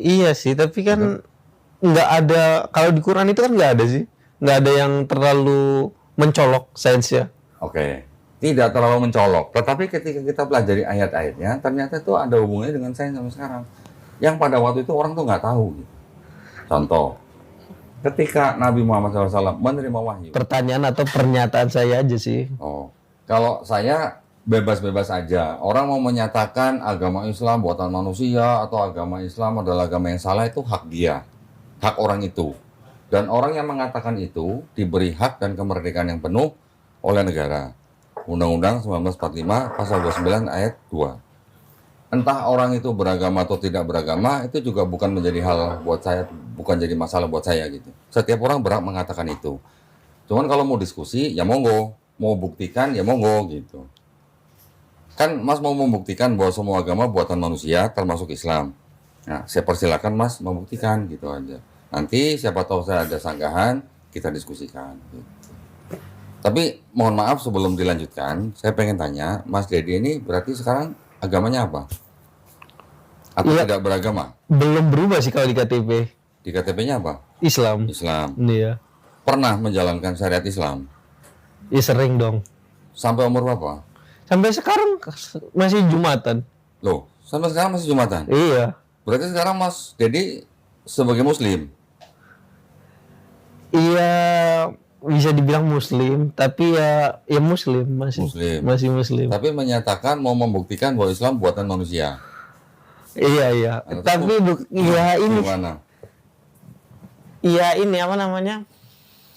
Iya sih, tapi kan nggak ada, kalau di Quran itu kan nggak ada sih, nggak ada yang terlalu mencolok sainsnya. Oke, tidak terlalu mencolok. Tetapi ketika kita pelajari ayat-ayatnya, ternyata itu ada hubungannya dengan sains sampai sekarang. Yang pada waktu itu orang tuh nggak tahu. Gitu. Contoh, ketika Nabi Muhammad SAW menerima wahyu. Pertanyaan atau pernyataan saya aja sih. Oh, kalau saya bebas-bebas aja. Orang mau menyatakan agama Islam buatan manusia atau agama Islam adalah agama yang salah, itu hak dia, hak orang itu. Dan orang yang mengatakan itu diberi hak dan kemerdekaan yang penuh oleh negara. Undang-Undang 1945 pasal 29 ayat 2. Entah orang itu beragama atau tidak beragama, itu juga bukan menjadi hal buat saya, bukan jadi masalah buat saya gitu. Setiap orang berhak mengatakan itu. Cuman kalau mau diskusi, ya monggo. Mau buktikan, ya monggo gitu. Kan Mas mau membuktikan bahwa semua agama buatan manusia, termasuk Islam. Nah, saya persilakan Mas membuktikan gitu aja. Nanti siapa tahu saya ada sanggahan, kita diskusikan. Gitu. Tapi mohon maaf sebelum dilanjutkan, saya pengen tanya, Mas Dedi ini berarti sekarang agamanya apa? Atau Iya, tidak beragama? belum berubah sih kalau di KTP. Di KTP-nya apa? Islam. Islam. Iya. Pernah menjalankan syariat Islam? Ya sering dong. Sampai umur berapa? Sampai sekarang masih Jumatan. Loh, sampai sekarang masih Jumatan? Iya. Berarti sekarang Mas Dedi sebagai Muslim? Iya, bisa dibilang Muslim, tapi ya Muslim masih. Muslim. Masih Muslim. Tapi menyatakan mau membuktikan bahwa Islam buatan manusia. Iya. Tapi ya ini. Gimana? Iya ini apa namanya?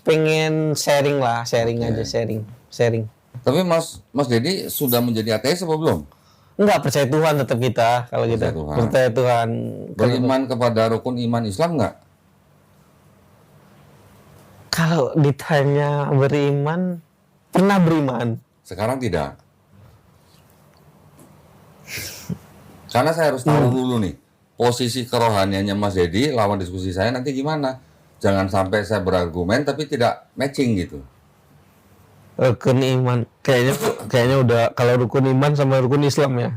Pengen sharing lah, sharing Oke. aja, sharing. Tapi Mas Dedi sudah menjadi ateis apa belum? Enggak percaya Tuhan tetap kita kalau kita Percaya Tuhan. percaya Tuhan. Beriman kepada rukun iman Islam nggak? Kalau ditanya beriman, pernah beriman. Sekarang tidak. Karena saya harus tahu dulu nih, posisi kerohaniannya Mas Dedi lawan diskusi saya nanti gimana. Jangan sampai saya berargumen tapi tidak matching gitu. Rukun iman, kayaknya udah, kalau rukun iman sama rukun Islam ya,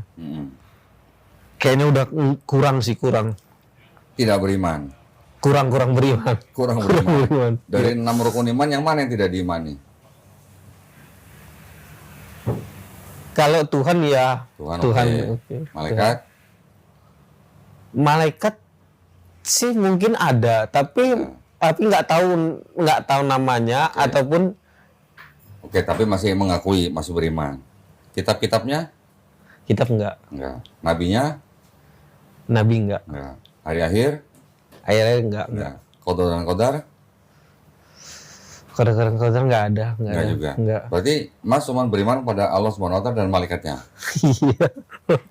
kayaknya udah kurang. Tidak beriman. Kurang beriman. Kurang Kurang beriman. beriman. Dari 6 rukun iman yang mana yang tidak diimani? Kalau Tuhan ya Tuhan, oke. Malaikat? Malaikat sih mungkin ada, tapi nggak tahu namanya ataupun. Oke, tapi masih mengakui, masih beriman. Kitab-kitabnya? Kitab enggak, Nabinya? Nabi enggak, Hari akhir? akhirnya enggak. Qadar dan qadar? Kodar enggak ada, Enggak juga. Enggak. Berarti Mas cuma beriman pada Allah SWT dan malaikatnya. Iya.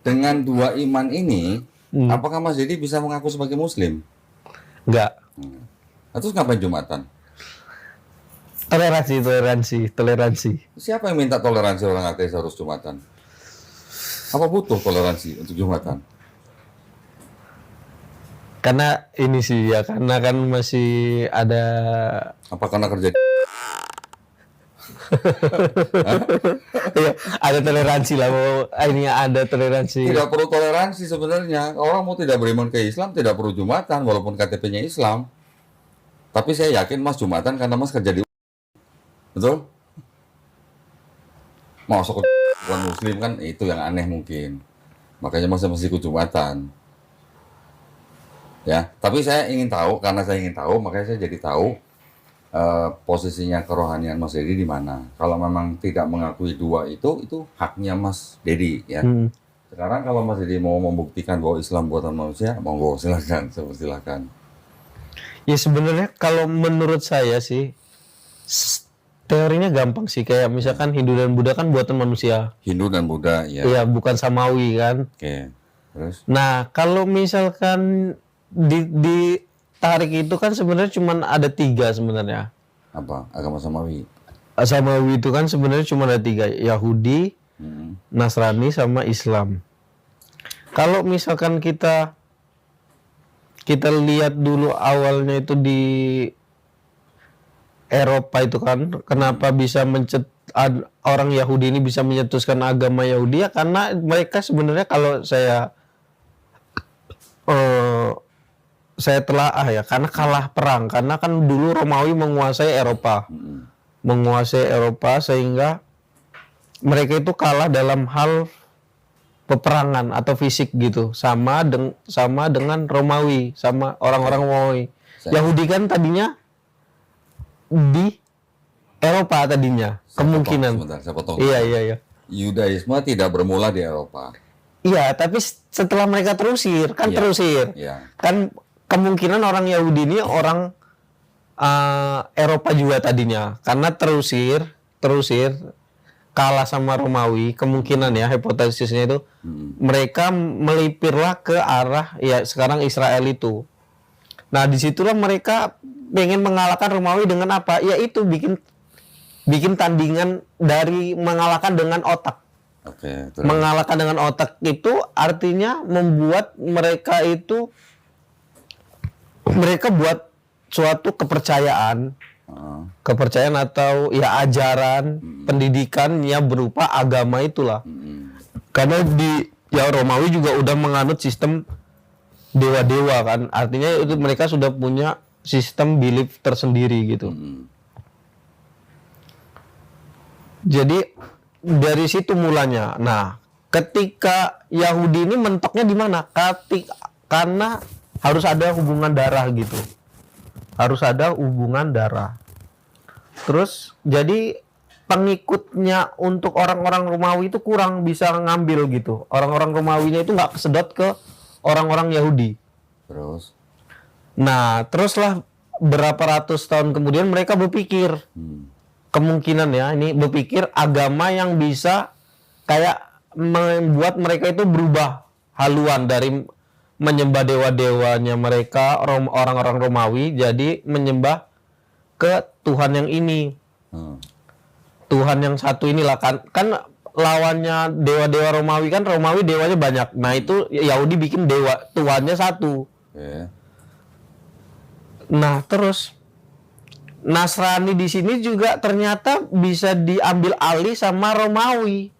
Dengan dua iman ini, apakah Mas Dedi bisa mengaku sebagai Muslim? Enggak. Terus ngapain Jumatan? Toleransi. Siapa yang minta toleransi orang ateis harus Jumatan? Apa butuh toleransi untuk Jumatan? Karena ini sih ya, karena kan masih ada. Apa karena kerja? Ya, ada toleransi lah, ini ada toleransi. Tidak perlu toleransi sebenarnya. Orang mau tidak beriman ke Islam tidak perlu Jumatan walaupun KTP-nya Islam. Tapi saya yakin Mas Jumatan karena Mas kerja di, betul? Masuk ke bukan Muslim kan itu yang aneh mungkin. Makanya Mas masih ikut Jumatan. Ya, tapi saya ingin tahu, karena saya ingin tahu makanya saya jadi tahu posisinya kerohanian Mas Dedi di mana. Kalau memang tidak mengakui dua itu haknya Mas Dedi ya. Sekarang kalau Mas Dedi mau membuktikan bahwa Islam buatan manusia, monggo silakan. Ya sebenarnya kalau menurut saya sih teorinya gampang sih, kayak misalkan Hindu dan Buddha kan buatan manusia. Hindu dan Buddha ya. Iya, bukan samawi kan. Oke. Terus Nah, kalau misalkan ditarik itu kan sebenarnya cuma ada 3 sebenarnya. apa? Agama Samawi. Samawi itu kan sebenarnya cuma ada 3, Yahudi, Nasrani sama Islam. Kalau misalkan kita lihat dulu awalnya itu di Eropa itu kan, kenapa bisa orang Yahudi ini bisa mencetuskan agama Yahudi ya karena mereka sebenarnya kalau saya saya telaah ya, karena kalah perang, karena kan dulu Romawi menguasai Eropa, sehingga mereka itu kalah dalam hal peperangan atau fisik gitu, sama dengan Romawi, sama orang-orang Romawi. Yahudi kan tadinya di Eropa tadinya, kemungkinan. Saya potong. Iya. Yudaisme tidak bermula di Eropa. Iya, tapi setelah mereka terusir, Iya. kan kemungkinan orang Yahudi ini orang Eropa juga tadinya, karena terusir kalah sama Romawi, kemungkinan ya, hipotesisnya itu mereka melipirlah ke arah ya sekarang Israel itu. Nah, disitulah mereka pengen mengalahkan Romawi dengan apa? Yaitu bikin tandingan dari mengalahkan dengan otak. Oke, Mengalahkan dengan otak itu artinya membuat mereka buat suatu kepercayaan atau ya ajaran pendidikan yang berupa agama itulah. Karena di Romawi juga udah menganut sistem dewa-dewa kan, artinya itu mereka sudah punya sistem belief tersendiri gitu. Jadi dari situ mulanya. Nah, ketika Yahudi ini mentoknya di mana? Karena harus ada hubungan darah gitu. Harus ada hubungan darah. Terus jadi pengikutnya untuk orang-orang Romawi itu kurang bisa ngambil gitu. Orang-orang Romawinya itu nggak kesedot ke orang-orang Yahudi. Terus? Nah, teruslah berapa ratus tahun kemudian mereka berpikir, kemungkinan ya, ini berpikir agama yang bisa kayak membuat mereka itu berubah haluan dari menyembah dewa-dewanya mereka, orang-orang Romawi, jadi menyembah ke Tuhan yang ini. Tuhan yang satu inilah kan lawannya dewa-dewa Romawi kan, Romawi dewanya banyak. Nah, itu Yahudi bikin dewa Tuhannya satu. Nah, terus Nasrani di sini juga ternyata bisa diambil alih sama Romawi.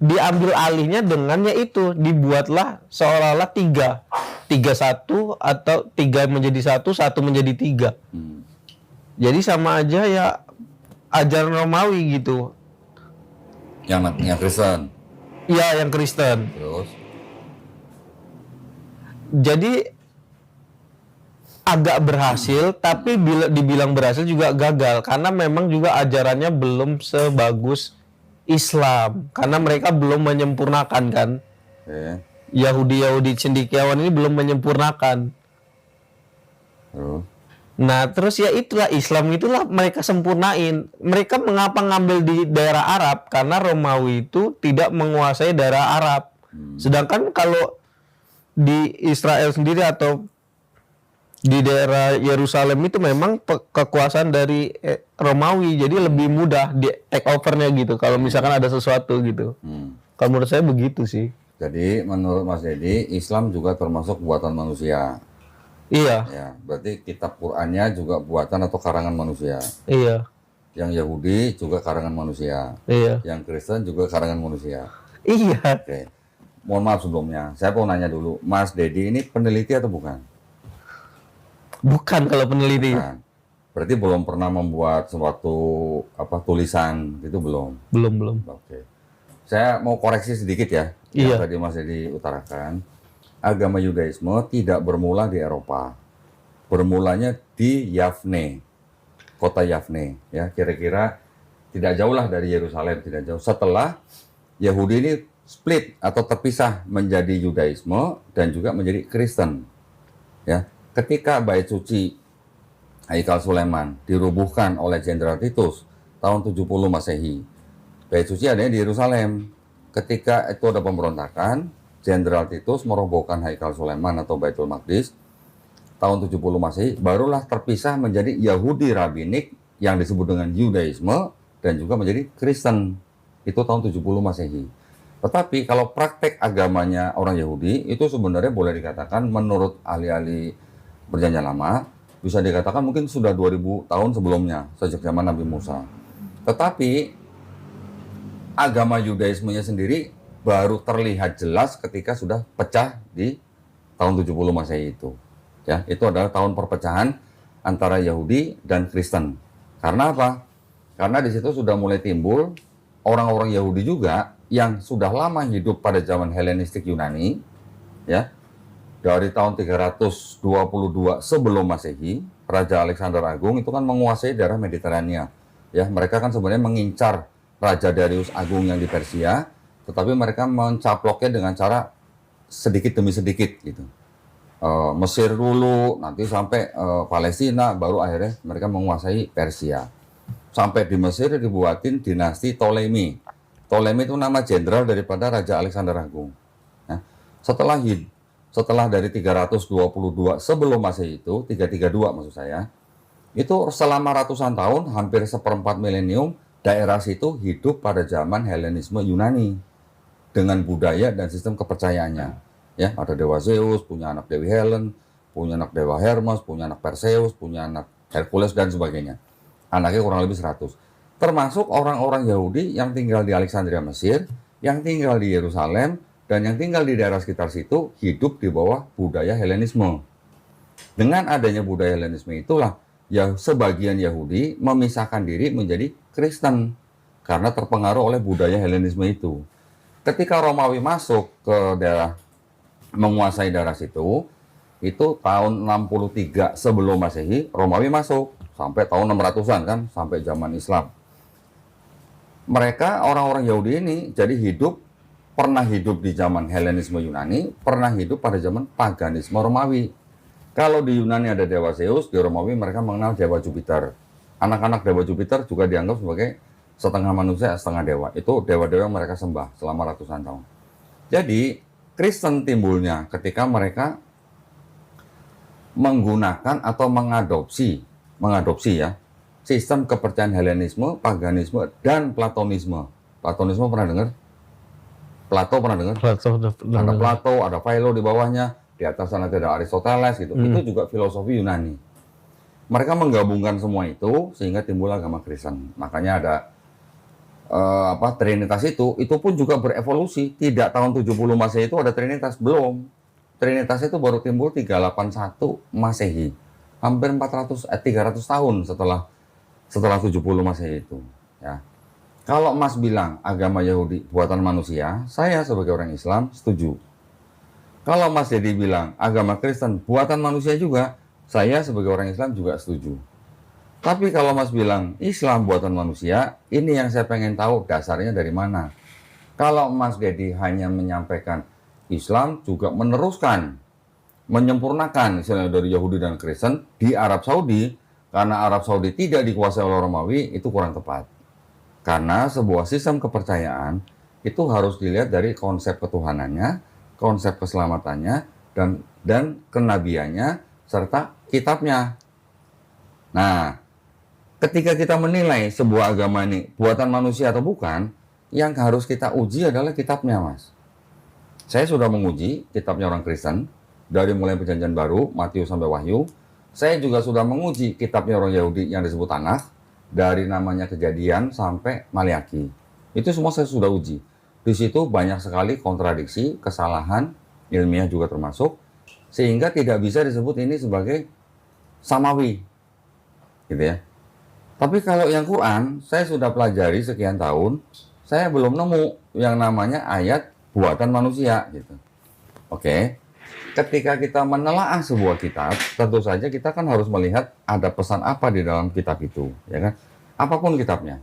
Diambil alihnya dengan yaitu dibuatlah seolah-olah tiga satu atau tiga menjadi satu menjadi tiga. Jadi sama aja ya ajaran Romawi gitu. Yang Kristen. Iya, yang Kristen. Terus? Jadi agak berhasil, tapi dibilang berhasil juga gagal karena memang juga ajarannya belum sebagus Islam, karena mereka belum menyempurnakan kan. Yahudi cendekiawan ini belum menyempurnakan. Nah, terus ya itulah Islam itulah mereka sempurnain. Mereka mengapa ngambil di daerah Arab? Karena Romawi itu tidak menguasai daerah Arab. Sedangkan kalau di Israel sendiri atau di daerah Yerusalem itu memang kekuasaan dari Romawi, jadi lebih mudah di take overnya gitu kalau misalkan ada sesuatu gitu. Kalau menurut saya begitu sih. Jadi menurut Mas Dedi, Islam juga termasuk buatan manusia. Iya. Ya, berarti kitab Qur'annya juga buatan atau karangan manusia. Iya. Yang Yahudi juga karangan manusia. Iya. Yang Kristen juga karangan manusia. Iya. Oke. Mohon maaf sebelumnya, saya mau nanya dulu, Mas Dedi ini peneliti atau bukan? Bukan kalau peneliti. Bukan. Berarti belum pernah membuat suatu tulisan gitu belum? Belum. Oke. Saya mau koreksi sedikit ya. Iya. Yang tadi Mas Dedi utarakan, agama Yudaisme tidak bermula di Eropa. Bermulanya di Yavne, kota Yavne, ya kira-kira tidak jauh lah dari Yerusalem, tidak jauh. Setelah Yahudi ini split atau terpisah menjadi Yudaisme dan juga menjadi Kristen, ya. Ketika Bait Suci Haikal Sulaiman dirubuhkan oleh Jenderal Titus tahun 70 Masehi. Bait Suci adanya di Yerusalem. Ketika itu ada pemberontakan, Jenderal Titus merobohkan Haikal Sulaiman atau Baitul Maqdis tahun 70 Masehi, barulah terpisah menjadi Yahudi Rabbinik yang disebut dengan Yudaisme dan juga menjadi Kristen. Itu tahun 70 Masehi. Tetapi kalau praktek agamanya orang Yahudi itu sebenarnya boleh dikatakan menurut ahli-ahli Perjanjian Lama bisa dikatakan mungkin sudah 2000 tahun sebelumnya, sejak zaman Nabi Musa. Tetapi agama Yudaismenya sendiri baru terlihat jelas ketika sudah pecah di tahun 70 Masehi itu. Ya, itu adalah tahun perpecahan antara Yahudi dan Kristen. Karena apa? Karena di situ sudah mulai timbul orang-orang Yahudi juga yang sudah lama hidup pada zaman Helenistik Yunani, ya. Dari tahun 322 sebelum Masehi, Raja Alexander Agung itu kan menguasai daerah Mediterania. Ya, mereka kan sebenarnya mengincar Raja Darius Agung yang di Persia, tetapi mereka mencaploknya dengan cara sedikit demi sedikit gitu. Mesir dulu, nanti sampai Palestina, baru akhirnya mereka menguasai Persia. Sampai di Mesir dibuatin dinasti Ptolemy. Ptolemy itu nama jenderal daripada Raja Alexander Agung. Nah, setelah dari 322 sebelum Masehi itu, 332 maksud saya, itu selama ratusan tahun, hampir seperempat milenium, daerah situ hidup pada zaman Helenisme Yunani dengan budaya dan sistem kepercayaannya. Ya, ada dewa Zeus, punya anak Dewi Helen, punya anak dewa Hermes, punya anak Perseus, punya anak Hercules dan sebagainya. Anaknya kurang lebih 100. Termasuk orang-orang Yahudi yang tinggal di Alexandria, Mesir, yang tinggal di Yerusalem, dan yang tinggal di daerah sekitar situ hidup di bawah budaya Helenisme. Dengan adanya budaya Helenisme itulah ya sebagian Yahudi memisahkan diri menjadi Kristen karena terpengaruh oleh budaya Helenisme itu. Ketika Romawi masuk ke daerah, menguasai daerah situ, itu tahun 63 sebelum Masehi, Romawi masuk sampai tahun 600-an kan, sampai zaman Islam. Mereka orang-orang Yahudi ini jadi pernah hidup di zaman Helenisme Yunani, pernah hidup pada zaman paganisme Romawi. Kalau di Yunani ada dewa Zeus, di Romawi mereka mengenal dewa Jupiter. Anak-anak dewa Jupiter juga dianggap sebagai setengah manusia, setengah dewa. Itu dewa-dewa yang mereka sembah selama ratusan tahun. Jadi, Kristen timbulnya ketika mereka menggunakan atau mengadopsi ya, sistem kepercayaan Helenisme, paganisme, dan Platonisme. Platonisme pernah dengar? Plato pernah dengar? Ada Plato, ada Philo di bawahnya, di atas sana ada Aristoteles gitu. Itu juga filosofi Yunani. Mereka menggabungkan semua itu sehingga timbul agama Kristen. Makanya ada Trinitas itu pun juga berevolusi. Tidak tahun 70 Masehi itu ada Trinitas, belum. Trinitas itu baru timbul 381 Masehi. Hampir 300 tahun setelah 70 Masehi itu, ya. Kalau Mas bilang agama Yahudi buatan manusia, saya sebagai orang Islam setuju. Kalau Mas Dedi bilang agama Kristen buatan manusia juga, saya sebagai orang Islam juga setuju. Tapi kalau Mas bilang Islam buatan manusia, ini yang saya pengen tahu dasarnya dari mana. Kalau Mas Dedi hanya menyampaikan Islam juga meneruskan, menyempurnakan misalnya dari Yahudi dan Kristen di Arab Saudi, karena Arab Saudi tidak dikuasai oleh Romawi, itu kurang tepat. Karena sebuah sistem kepercayaan itu harus dilihat dari konsep ketuhanannya, konsep keselamatannya, dan kenabiannya, serta kitabnya. Nah, ketika kita menilai sebuah agama ini buatan manusia atau bukan, yang harus kita uji adalah kitabnya, Mas. Saya sudah menguji kitabnya orang Kristen, dari mulai Perjanjian Baru, Matius sampai Wahyu. Saya juga sudah menguji kitabnya orang Yahudi yang disebut Tanakh, dari namanya Kejadian sampai Maliaki. Itu semua saya sudah uji. Di situ banyak sekali kontradiksi, kesalahan, ilmiah juga termasuk, sehingga tidak bisa disebut ini sebagai samawi. Gitu ya. Tapi kalau yang Quran, saya sudah pelajari sekian tahun, saya belum nemu yang namanya ayat buatan manusia gitu. Oke. Ketika kita menelaah sebuah kitab, tentu saja kita kan harus melihat ada pesan apa di dalam kitab itu, ya kan? Apapun kitabnya.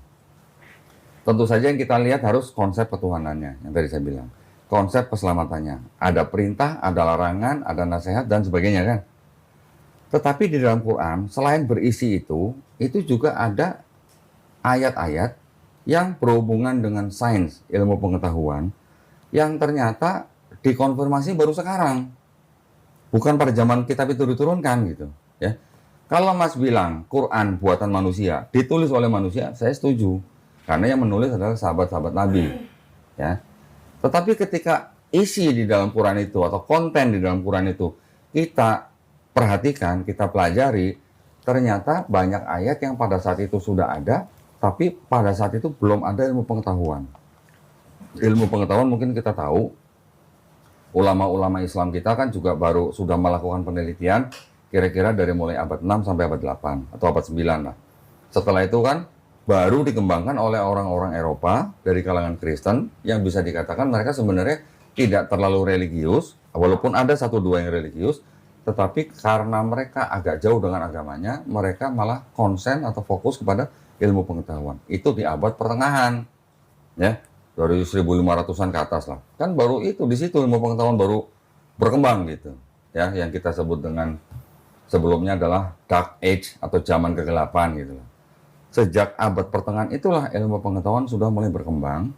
Tentu saja yang kita lihat harus konsep ketuhanannya, yang tadi saya bilang. Konsep keselamatannya. Ada perintah, ada larangan, ada nasihat, dan sebagainya kan? Tetapi di dalam Quran, selain berisi itu juga ada ayat-ayat yang berhubungan dengan sains, ilmu pengetahuan, yang ternyata dikonfirmasi baru sekarang. Bukan pada zaman kitab itu diturunkan gitu, ya. Kalau Mas bilang Quran buatan manusia, ditulis oleh manusia, saya setuju. Karena yang menulis adalah sahabat-sahabat Nabi, ya. Tetapi ketika isi di dalam Quran itu atau konten di dalam Quran itu kita perhatikan, kita pelajari, ternyata banyak ayat yang pada saat itu sudah ada, tapi pada saat itu belum ada ilmu pengetahuan. Ilmu pengetahuan mungkin kita tahu, ulama-ulama Islam kita kan juga baru sudah melakukan penelitian kira-kira dari mulai abad 6 sampai abad 8 atau abad 9 lah. Setelah itu kan baru dikembangkan oleh orang-orang Eropa dari kalangan Kristen yang bisa dikatakan mereka sebenarnya tidak terlalu religius, walaupun ada satu dua yang religius, tetapi karena mereka agak jauh dengan agamanya, mereka malah konsen atau fokus kepada ilmu pengetahuan. Itu di abad pertengahan, ya, dari 1500-an ke atas lah. Kan baru itu, di situ ilmu pengetahuan baru berkembang gitu. Ya, yang kita sebut dengan sebelumnya adalah Dark Age atau zaman kegelapan gitu. Sejak abad pertengahan itulah ilmu pengetahuan sudah mulai berkembang,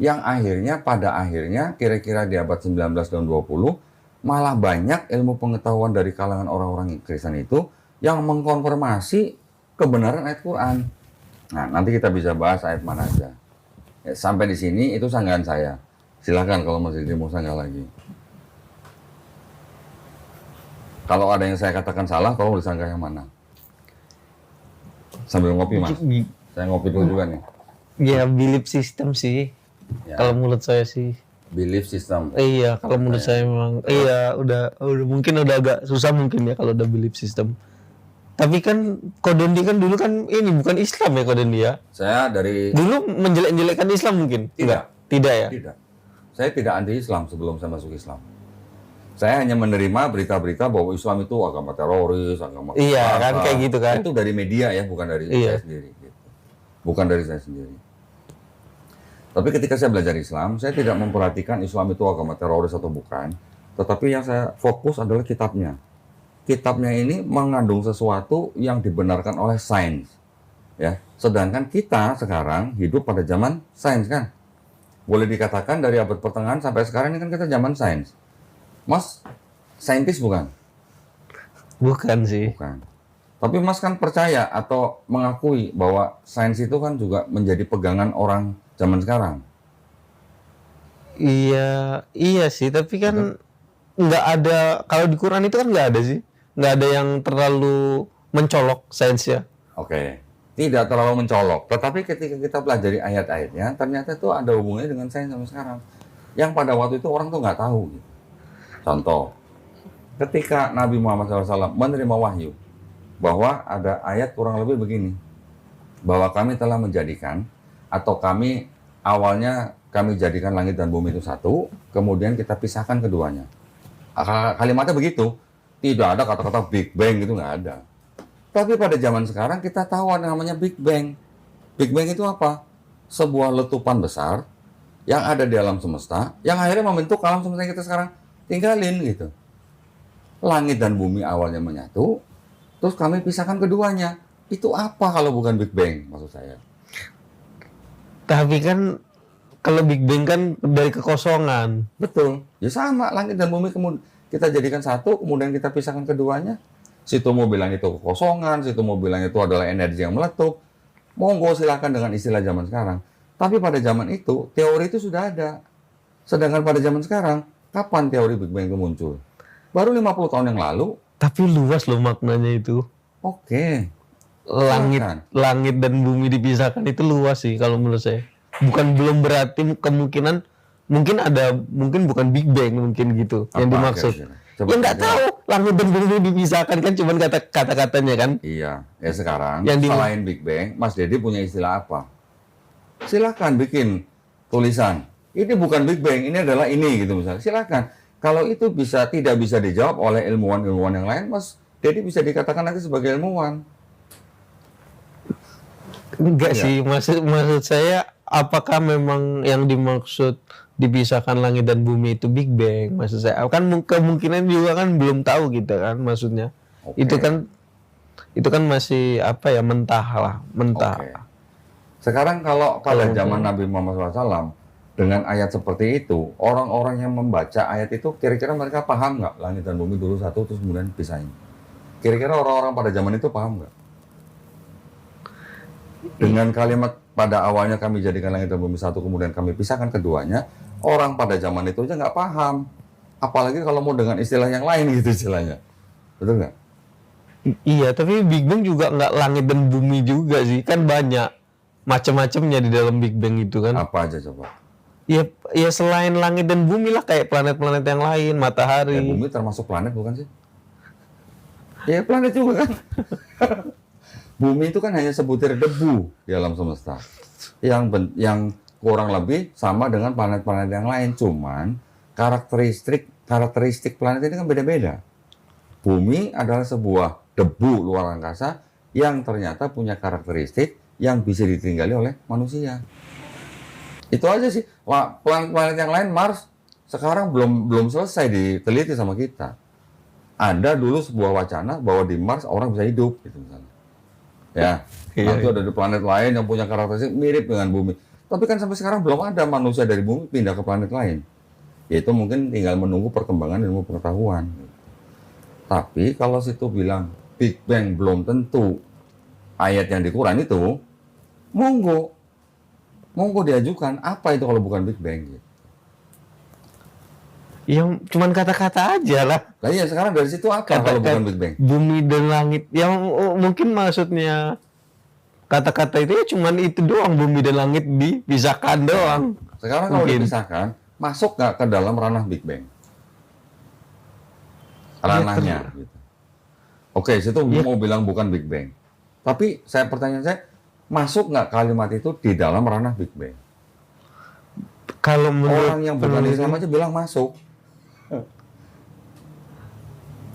yang akhirnya pada akhirnya kira-kira di abad 19 dan 20 malah banyak ilmu pengetahuan dari kalangan orang-orang Kristen itu yang mengkonfirmasi kebenaran ayat Quran. Nah, nanti kita bisa bahas ayat mana aja. Ya, sampai di sini itu sanggahan saya. Silakan kalau masih mau sanggah lagi. Kalau ada yang saya katakan salah, tolong disanggah yang mana. Sambil ngopi, Mas. Saya ngopi dulu juga nih. Ya, belief system sih. Ya. Kalau menurut saya sih. Belief system. Iya, kalau menurut saya memang udah mungkin udah agak susah mungkin ya kalau udah belief system. Tapi kan Kodendi kan dulu kan ini bukan Islam ya Kodendi ya. Saya dari Dulu menjelek-jelekkan Islam mungkin? Tidak ya? Tidak. Saya tidak anti Islam sebelum saya masuk Islam. Saya hanya menerima berita-berita bahwa Islam itu agama teroris, agama iya kan kayak gitu kan. Itu dari media ya, bukan dari saya sendiri gitu. Bukan dari saya sendiri. Tapi ketika saya belajar Islam, saya tidak memperhatikan Islam itu agama teroris atau bukan. Tetapi yang saya fokus adalah kitabnya. Kitabnya ini mengandung sesuatu yang dibenarkan oleh sains. Ya. Sedangkan kita sekarang hidup pada zaman sains kan. Boleh dikatakan dari abad pertengahan sampai sekarang ini kan kita zaman sains. Mas, saintis bukan? Bukan sih. Bukan. Tapi Mas kan percaya atau mengakui bahwa sains itu kan juga menjadi pegangan orang zaman sekarang. Iya sih, tapi kan nggak ada, kalau di Quran itu kan nggak ada sih. Nggak ada yang terlalu mencolok sainsnya. Oke. Tidak terlalu mencolok. Tetapi ketika kita pelajari ayat-ayatnya, ternyata itu ada hubungannya dengan sains sampai sekarang. Yang pada waktu itu orang tuh nggak tahu. Gitu. Contoh, ketika Nabi Muhammad SAW menerima wahyu, bahwa ada ayat kurang lebih begini, bahwa kami telah menjadikan, atau kami awalnya kami jadikan langit dan bumi itu satu, kemudian kita pisahkan keduanya. Kalimatnya begitu, tidak ada kata-kata Big Bang, itu nggak ada. Tapi pada zaman sekarang kita tahu ada namanya Big Bang. Big Bang itu apa? Sebuah letupan besar yang ada di alam semesta, yang akhirnya membentuk alam semesta yang kita sekarang tinggalin gitu. Langit dan bumi awalnya menyatu, terus kami pisahkan keduanya. Itu apa kalau bukan Big Bang, maksud saya? Tapi kan kalau Big Bang kan dari kekosongan. Betul. Ya sama, langit dan bumi kemudian kita jadikan satu, kemudian kita pisahkan keduanya. Situ mau bilang itu kekosongan, situ mau bilang itu adalah energi yang meletup. Monggo silakan dengan istilah zaman sekarang. Tapi pada zaman itu, teori itu sudah ada. Sedangkan pada zaman sekarang, kapan teori Big Bang itu muncul? Baru 50 tahun yang lalu. Tapi luas loh maknanya itu. Oke. Langit dan bumi dipisahkan itu luas sih kalau menurut saya. Belum berarti kemungkinan mungkin bukan Big Bang mungkin gitu yang dimaksud. Ya nggak tahu, langit dan bumi dipisahkan kan cuman kata-katanya kan. Iya, ya sekarang selain Big Bang, Mas Dedi punya istilah apa? Silakan bikin tulisan. Ini bukan Big Bang, ini adalah ini gitu misalnya. Silakan. Kalau itu tidak bisa dijawab oleh ilmuwan-ilmuwan yang lain, Mas Dedi bisa dikatakan nanti sebagai ilmuwan. Enggak sih, maksud saya apakah memang yang dimaksud dipisahkan langit dan bumi itu Big Bang? Maksud saya kan kemungkinan juga kan belum tahu gitu kan maksudnya. Okay. Itu kan masih mentah. Okay. Sekarang kalau pada zaman Nabi Muhammad SAW dengan ayat seperti itu, orang-orang yang membaca ayat itu kira-kira mereka paham nggak langit dan bumi dulu satu terus kemudian pisahin? Kira-kira orang-orang pada zaman itu paham nggak? Dengan kalimat pada awalnya kami jadikan langit dan bumi satu, kemudian kami pisahkan keduanya, orang pada zaman itu aja nggak paham. Apalagi kalau mau dengan istilah yang lain gitu istilahnya. Betul nggak? Iya, tapi Big Bang juga nggak langit dan bumi juga sih. Kan banyak macam-macamnya di dalam Big Bang itu kan. Apa aja coba? Ya, ya selain langit dan bumi lah, kayak planet-planet yang lain, matahari. Bumi termasuk planet bukan sih? Ya planet juga kan. Bumi itu kan hanya sebutir debu di alam semesta. Yang kurang lebih sama dengan planet-planet yang lain, cuman karakteristik planet ini kan beda-beda. Bumi adalah sebuah debu luar angkasa yang ternyata punya karakteristik yang bisa ditinggali oleh manusia. Itu aja sih. Wah, planet-planet yang lain, Mars, sekarang belum selesai diteliti sama kita. Ada dulu sebuah wacana bahwa di Mars orang bisa hidup, gitu misalnya. Ya, nanti ada di planet lain yang punya karakteristik mirip dengan Bumi. Tapi kan sampai sekarang belum ada manusia dari Bumi pindah ke planet lain. Yaitu mungkin tinggal menunggu perkembangan ilmu pengetahuan. Tapi kalau situ bilang Big Bang belum tentu ayat yang di Quran itu, monggo diajukan. Apa itu kalau bukan Big Bang? Gitu. Ya cuman kata-kata aja lah. Lah iya, sekarang dari situ apa kalau bukan Big Bang? Bumi dan langit. Yang mungkin maksudnya kata-kata itu ya cuman itu doang, bumi dan langit dipisahkan doang. Sekarang kalau dipisahkan, masuk nggak ke dalam ranah Big Bang? Ranahnya. Gitu. Oke, situ mau bilang bukan Big Bang. Tapi pertanyaan saya, masuk nggak kalimat itu di dalam ranah Big Bang? Kalau orang yang bukan Islam aja bilang masuk.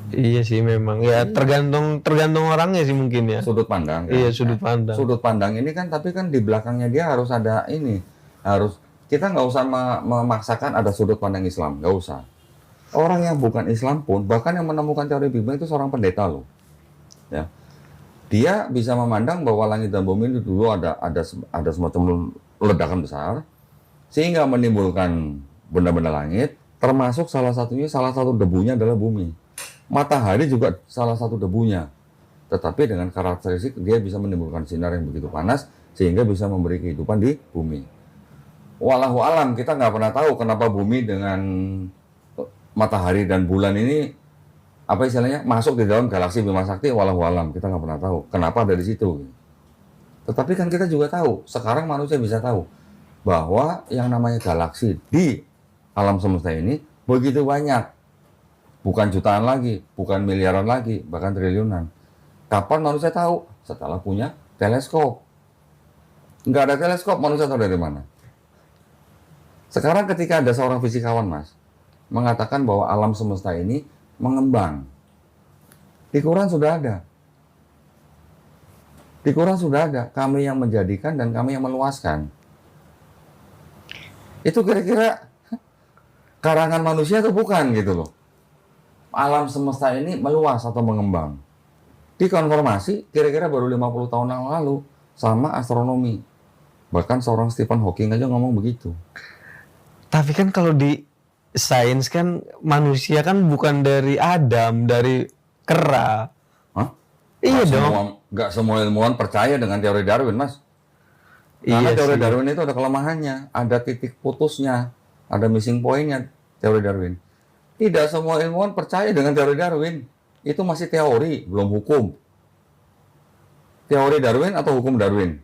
Iya sih memang. Ya tergantung orangnya sih mungkin ya. Sudut pandang. Kan? Iya, sudut pandang. Sudut pandang ini kan, tapi kan di belakangnya dia harus ada ini. Kita nggak usah memaksakan ada sudut pandang Islam, nggak usah. Orang yang bukan Islam pun, bahkan yang menemukan teori Big Bang itu seorang pendeta loh. Ya. Dia bisa memandang bahwa langit dan bumi itu dulu ada semacam ledakan besar, sehingga menimbulkan benda-benda langit, termasuk salah satu debunya adalah bumi. Matahari juga salah satu debunya. Tetapi dengan karakteristik dia bisa menimbulkan sinar yang begitu panas, sehingga bisa memberi kehidupan di bumi. Wallahu alam, kita nggak pernah tahu kenapa bumi dengan matahari dan bulan ini apa istilahnya masuk di dalam galaksi Bima Sakti. Wallahu alam, kita nggak pernah tahu kenapa ada di situ. Tetapi kan kita juga tahu, sekarang manusia bisa tahu bahwa yang namanya galaksi di alam semesta ini begitu banyak. Bukan jutaan lagi, bukan miliaran lagi, bahkan triliunan. Kapan manusia tahu? Setelah punya teleskop. Nggak ada teleskop, manusia tahu dari mana? Sekarang ketika ada seorang fisikawan, Mas, mengatakan bahwa alam semesta ini mengembang. Di Quran sudah ada. Di Quran sudah ada. Kami yang menjadikan dan kami yang meluaskan. Itu kira-kira karangan manusia atau bukan gitu loh. Alam semesta ini meluas atau mengembang. Dikonfirmasi kira-kira baru 50 tahun yang lalu sama astronomi. Bahkan seorang Stephen Hawking aja ngomong begitu. Tapi kan kalau di sains kan manusia kan bukan dari Adam, dari kera. Hah? Iya dong. Nggak semua ilmuwan percaya dengan teori Darwin, Mas. Karena Iya teori sih. Darwin itu ada kelemahannya, ada titik putusnya, ada missing point-nya teori Darwin. Tidak semua ilmuwan percaya dengan teori Darwin. Itu masih teori, belum hukum. Teori Darwin atau hukum Darwin?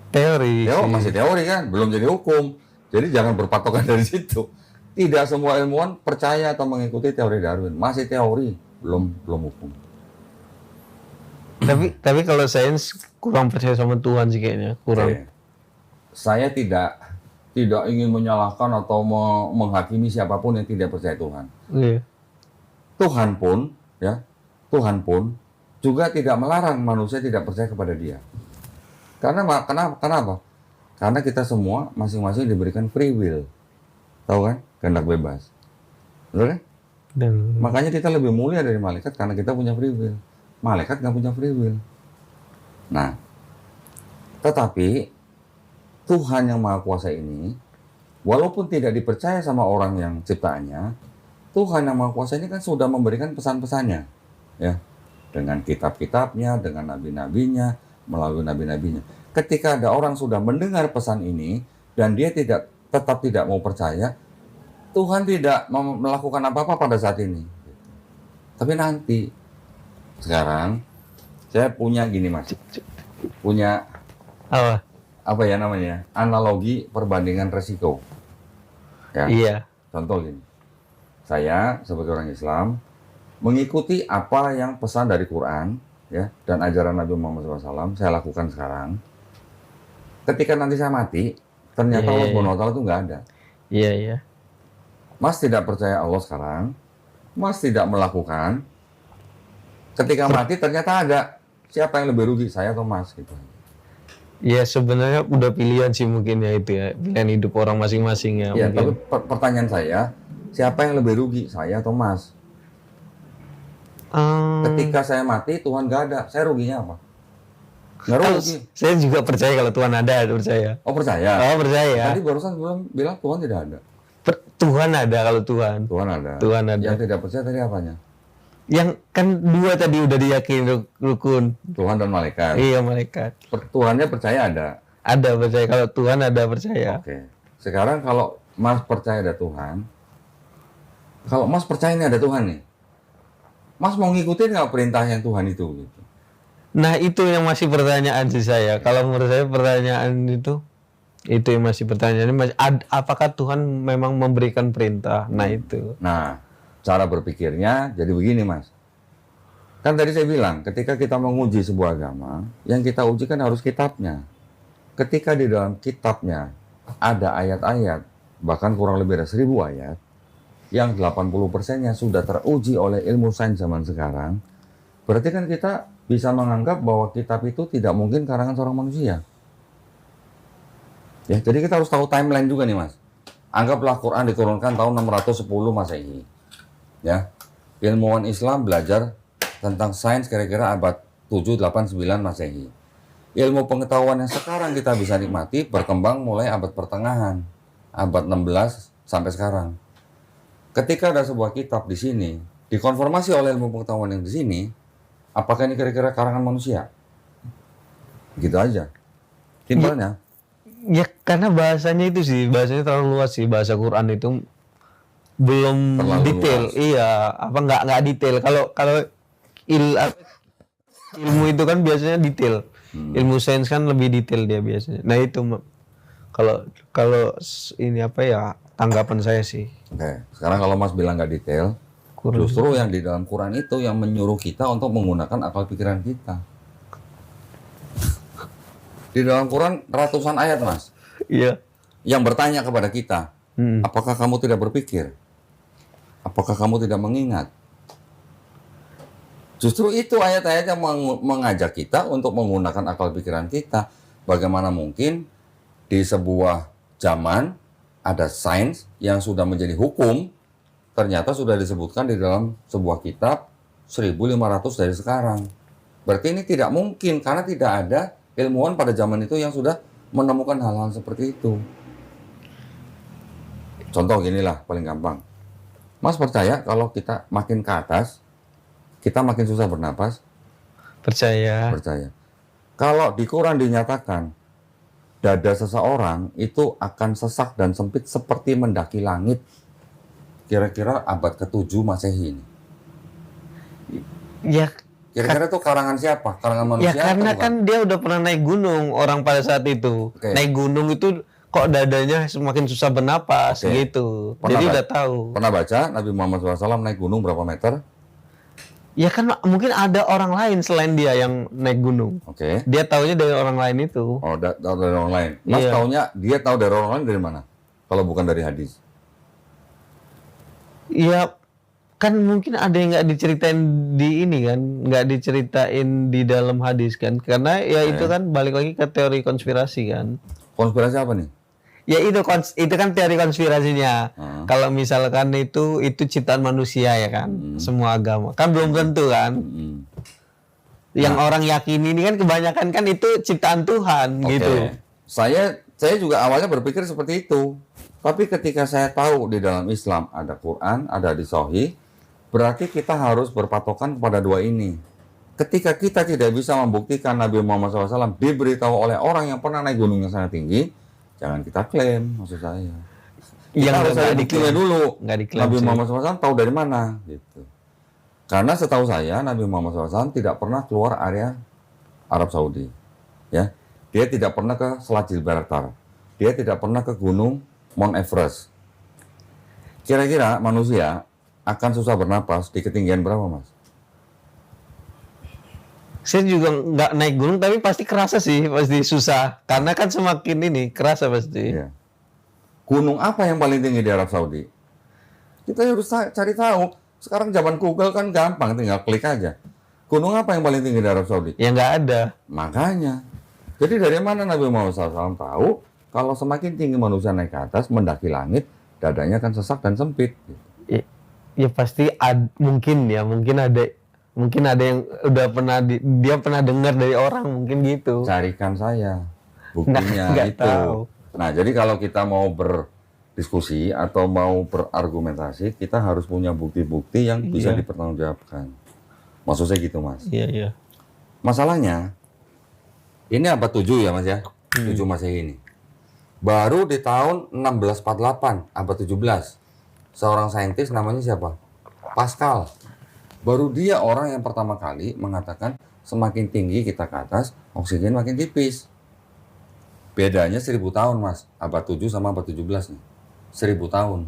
Teori. Masih teori kan, belum jadi hukum. Jadi jangan berpatokan dari situ. Tidak semua ilmuwan percaya atau mengikuti teori Darwin. Masih teori, belum hukum. Tapi kalau sains kurang percaya sama Tuhan sih kayaknya, kurang. Oke. Saya tidak ingin menyalahkan atau menghakimi siapapun yang tidak percaya Tuhan. Iya. Tuhan pun juga tidak melarang manusia tidak percaya kepada Dia. Kenapa? Karena kita semua masing-masing diberikan free will. Tahu kan? Kehendak bebas. Betul kan? Dan Makanya kita lebih mulia dari malaikat karena kita punya free will. Malaikat nggak punya free will. Nah, tetapi Tuhan yang Maha Kuasa ini, walaupun tidak dipercaya sama orang yang ciptaannya, Tuhan yang Maha Kuasa ini kan sudah memberikan pesan-pesannya, ya, dengan kitab-kitabnya, dengan nabi-nabinya, melalui nabi-nabinya. Ketika ada orang sudah mendengar pesan ini dan dia tetap tidak mau percaya, Tuhan tidak melakukan apa-apa pada saat ini. Tapi nanti, sekarang saya punya gini, Mas, punya apa? apa ya namanya? Analogi perbandingan resiko. Ya. Iya. Contoh gini. Saya sebagai orang Islam mengikuti apa yang pesan dari Quran ya dan ajaran Nabi Muhammad SAW saya lakukan sekarang. Ketika nanti saya mati, ternyata Iya, Allah iya, Subhanahu wa Ta'ala itu nggak ada. Iya, iya. Mas tidak percaya Allah sekarang, Mas tidak melakukan. Ketika mati ternyata ada. Siapa yang lebih rugi, saya atau Mas gitu. Ya sebenarnya udah pilihan sih mungkin ya itu ya, pilihan hidup orang masing-masing ya. Ya, tapi mungkin. pertanyaan saya, siapa yang lebih rugi, saya atau Mas? Ketika saya mati, Tuhan nggak ada, saya ruginya apa? Nggak Kalau rugi. saya juga percaya kalau Tuhan ada, percaya. Oh percaya? Oh percaya. Tadi barusan belum bilang Tuhan tidak ada. Tuhan ada kalau Tuhan. Tuhan ada. Tuhan ada. Yang tidak percaya tadi apanya? Yang kan dua tadi udah diyakini rukun. Tuhan dan malaikat. Iya malaikat. Tuhannya percaya ada. Ada percaya kalau Tuhan ada percaya. Oke. Sekarang kalau Mas percaya ada Tuhan, kalau Mas percaya ini ada Tuhan nih, Mas mau ngikutin nggak perintah yang Tuhan itu? Gitu. Nah itu yang masih pertanyaan sih saya. Kalau menurut saya pertanyaan itu yang masih pertanyaan. Apakah Tuhan memang memberikan perintah? Nah itu. Nah, cara berpikirnya jadi begini, Mas. Kan tadi saya bilang, ketika kita menguji sebuah agama, yang kita uji kan harus kitabnya. Ketika di dalam kitabnya ada ayat-ayat, bahkan kurang lebih ada 1000 ayat, yang 80%-nya sudah teruji oleh ilmu sains zaman sekarang, berarti kan kita bisa menganggap bahwa kitab itu tidak mungkin karangan seorang manusia. Ya, jadi kita harus tahu timeline juga nih, Mas. Anggaplah Quran diturunkan tahun 610 Masehi. Ya. Ilmuwan Islam belajar tentang sains kira-kira abad 7, 8, 9 Masehi. Ilmu pengetahuan yang sekarang kita bisa nikmati berkembang mulai abad pertengahan, abad 16 sampai sekarang. Ketika ada sebuah kitab di sini, dikonfirmasi oleh ilmu pengetahuan yang di sini, apakah ini kira-kira karangan manusia? Gitu aja. Simpelnya. Ya karena bahasanya itu sih, bahasanya terlalu luas sih, bahasa Quran itu belum Terlalu detail. luas. Iya, apa nggak detail. Kalau ilmu itu kan biasanya detail. Ilmu sains kan lebih detail dia biasanya. Nah itu kalau kalau ini apa ya tanggapan saya sih. Oke, sekarang kalau Mas bilang nggak detail, Kurang. justru yang di dalam Quran itu yang menyuruh kita untuk menggunakan akal pikiran kita. Di dalam Quran ratusan ayat, Mas, Iya. yang bertanya kepada kita, apakah kamu tidak berpikir? Apakah kamu tidak mengingat? Justru itu ayat-ayat yang mengajak kita untuk menggunakan akal pikiran kita. Bagaimana mungkin di sebuah zaman ada sains yang sudah menjadi hukum, ternyata sudah disebutkan di dalam sebuah kitab 1500 dari sekarang. Berarti ini tidak mungkin karena tidak ada ilmuwan pada zaman itu yang sudah menemukan hal-hal seperti itu. Contoh ginilah paling gampang. Mas percaya kalau kita makin ke atas, kita makin susah bernapas? Percaya. Percaya. Kalau di Quran dinyatakan dada seseorang itu akan sesak dan sempit seperti mendaki langit. Kira-kira abad ke-7 Masehi ini. Ya. Kira-kira itu karangan siapa? Karangan Ya manusia? karena atau kan dia udah pernah naik gunung orang pada saat itu. Oke. Naik gunung itu kok dadanya semakin susah bernapas Oke. gitu. Pernah Jadi ba- udah tahu. Pernah baca Nabi Muhammad SAW naik gunung berapa meter? Ya kan mungkin ada orang lain selain dia yang naik gunung. Oke. Dia taunya dari orang lain itu. Oh, tahu dari orang lain. Mas Iya. taunya dia tahu dari orang lain dari mana? Kalau bukan dari hadis. Ya kan mungkin ada yang nggak diceritain di ini kan, nggak diceritain di dalam hadis kan. Karena ya itu kan balik lagi ke teori konspirasi kan. Konspirasi apa nih? Ya itu kan teori konspirasinya. Kalau misalkan itu ciptaan manusia ya kan, semua agama. Kan belum tentu kan. Yang orang yakini ini kan kebanyakan kan itu ciptaan Tuhan Oke. gitu. Saya juga awalnya berpikir seperti itu. Tapi ketika saya tahu di dalam Islam ada Quran, ada hadis sahih, berarti kita harus berpatokan kepada dua ini. Ketika kita tidak bisa membuktikan Nabi Muhammad SAW diberitahu oleh orang yang pernah naik gunung yang sangat tinggi, jangan kita klaim, maksud saya. Kita harus ada buktinya dulu. Nggak diklaim Nabi sih. Muhammad SAW tahu dari mana, gitu. Karena setahu saya Nabi Muhammad SAW tidak pernah keluar area Arab Saudi, ya. Dia tidak pernah ke Selat Gibraltar. Dia tidak pernah ke Gunung Mount Everest. Kira-kira manusia akan susah bernapas di ketinggian berapa, Mas? Saya juga nggak naik gunung, tapi pasti kerasa sih, pasti susah. Karena kan semakin ini kerasa pasti. Iya. Gunung apa yang paling tinggi di Arab Saudi? Kita harus cari tahu. Sekarang zaman Google kan gampang, tinggal klik aja. Gunung apa yang paling tinggi di Arab Saudi? Ya nggak ada. Makanya. Jadi dari mana Nabi Muhammad SAW tahu kalau semakin tinggi manusia naik ke atas, mendaki langit, dadanya kan sesak dan sempit. Ya pasti mungkin ada yang udah pernah dia pernah dengar dari orang mungkin gitu. Carikan saya buktinya Nggak itu. tahu. Nah, jadi kalau kita mau berdiskusi atau mau berargumentasi, kita harus punya bukti-bukti yang bisa Iya. dipertanggungjawabkan. Maksud saya gitu, Mas. Iya, iya. Masalahnya, ini abad 7 ya, Mas ya? 7 Masehi ini. Baru di tahun 1648, abad 17, seorang saintis namanya siapa? Pascal. Baru dia orang yang pertama kali mengatakan semakin tinggi kita ke atas, oksigen makin tipis. Bedanya 1000 tahun, Mas. Abad 7 sama abad 17 nih. 1000 tahun.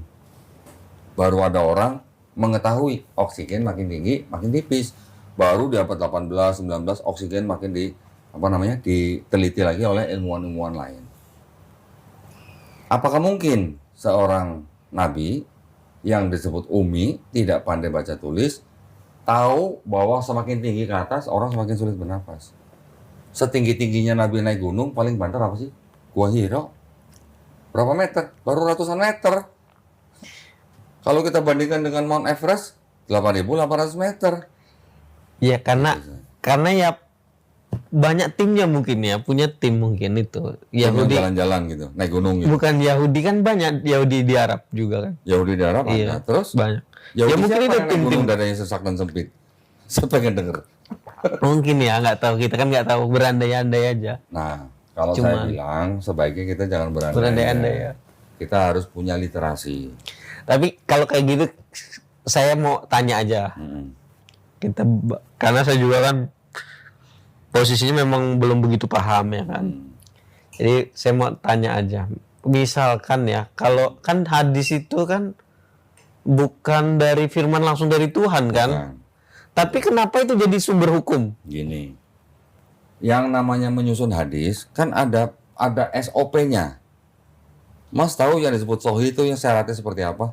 Baru ada orang mengetahui oksigen makin tinggi, makin tipis. Baru di abad 18, 19 oksigen makin diteliti lagi oleh ilmuwan-ilmuwan lain. Apakah mungkin seorang nabi yang disebut Ummi, tidak pandai baca tulis, tahu bahwa semakin tinggi ke atas orang semakin sulit bernapas? Setinggi-tingginya Nabi naik gunung paling banter apa sih? Gua Hiro. Berapa meter? Baru ratusan meter. Kalau kita bandingkan dengan Mount Everest, 8.800 meter. Ya karena ya banyak timnya mungkin ya, punya tim mungkin itu. Yahudi Jalan-jalan gitu, naik gunung gitu. bukan Yahudi kan, banyak Yahudi di Arab juga kan. Yahudi di Arab Iya, ada. Terus banyak. Yahudi Ya mungkin siapa itu yang naik tim-tim. gunung dadanya sesak dan sempit? Saya pengen denger. Mungkin ya, nggak tahu, kita kan nggak tahu, berandai-andai aja. Nah, kalau saya bilang sebaiknya kita jangan Berandai-andai ya. Kita harus punya literasi. Tapi kalau kayak gitu, saya mau tanya aja. Karena saya juga kan posisinya memang belum begitu paham ya kan. Jadi saya mau tanya aja. Misalkan ya, kalau kan hadis itu kan bukan dari firman langsung dari Tuhan kan. Bukan. Tapi kenapa itu jadi sumber hukum? Gini, yang namanya menyusun hadis kan ada SOP-nya. Mas tahu yang disebut sahih itu yang syaratnya seperti apa?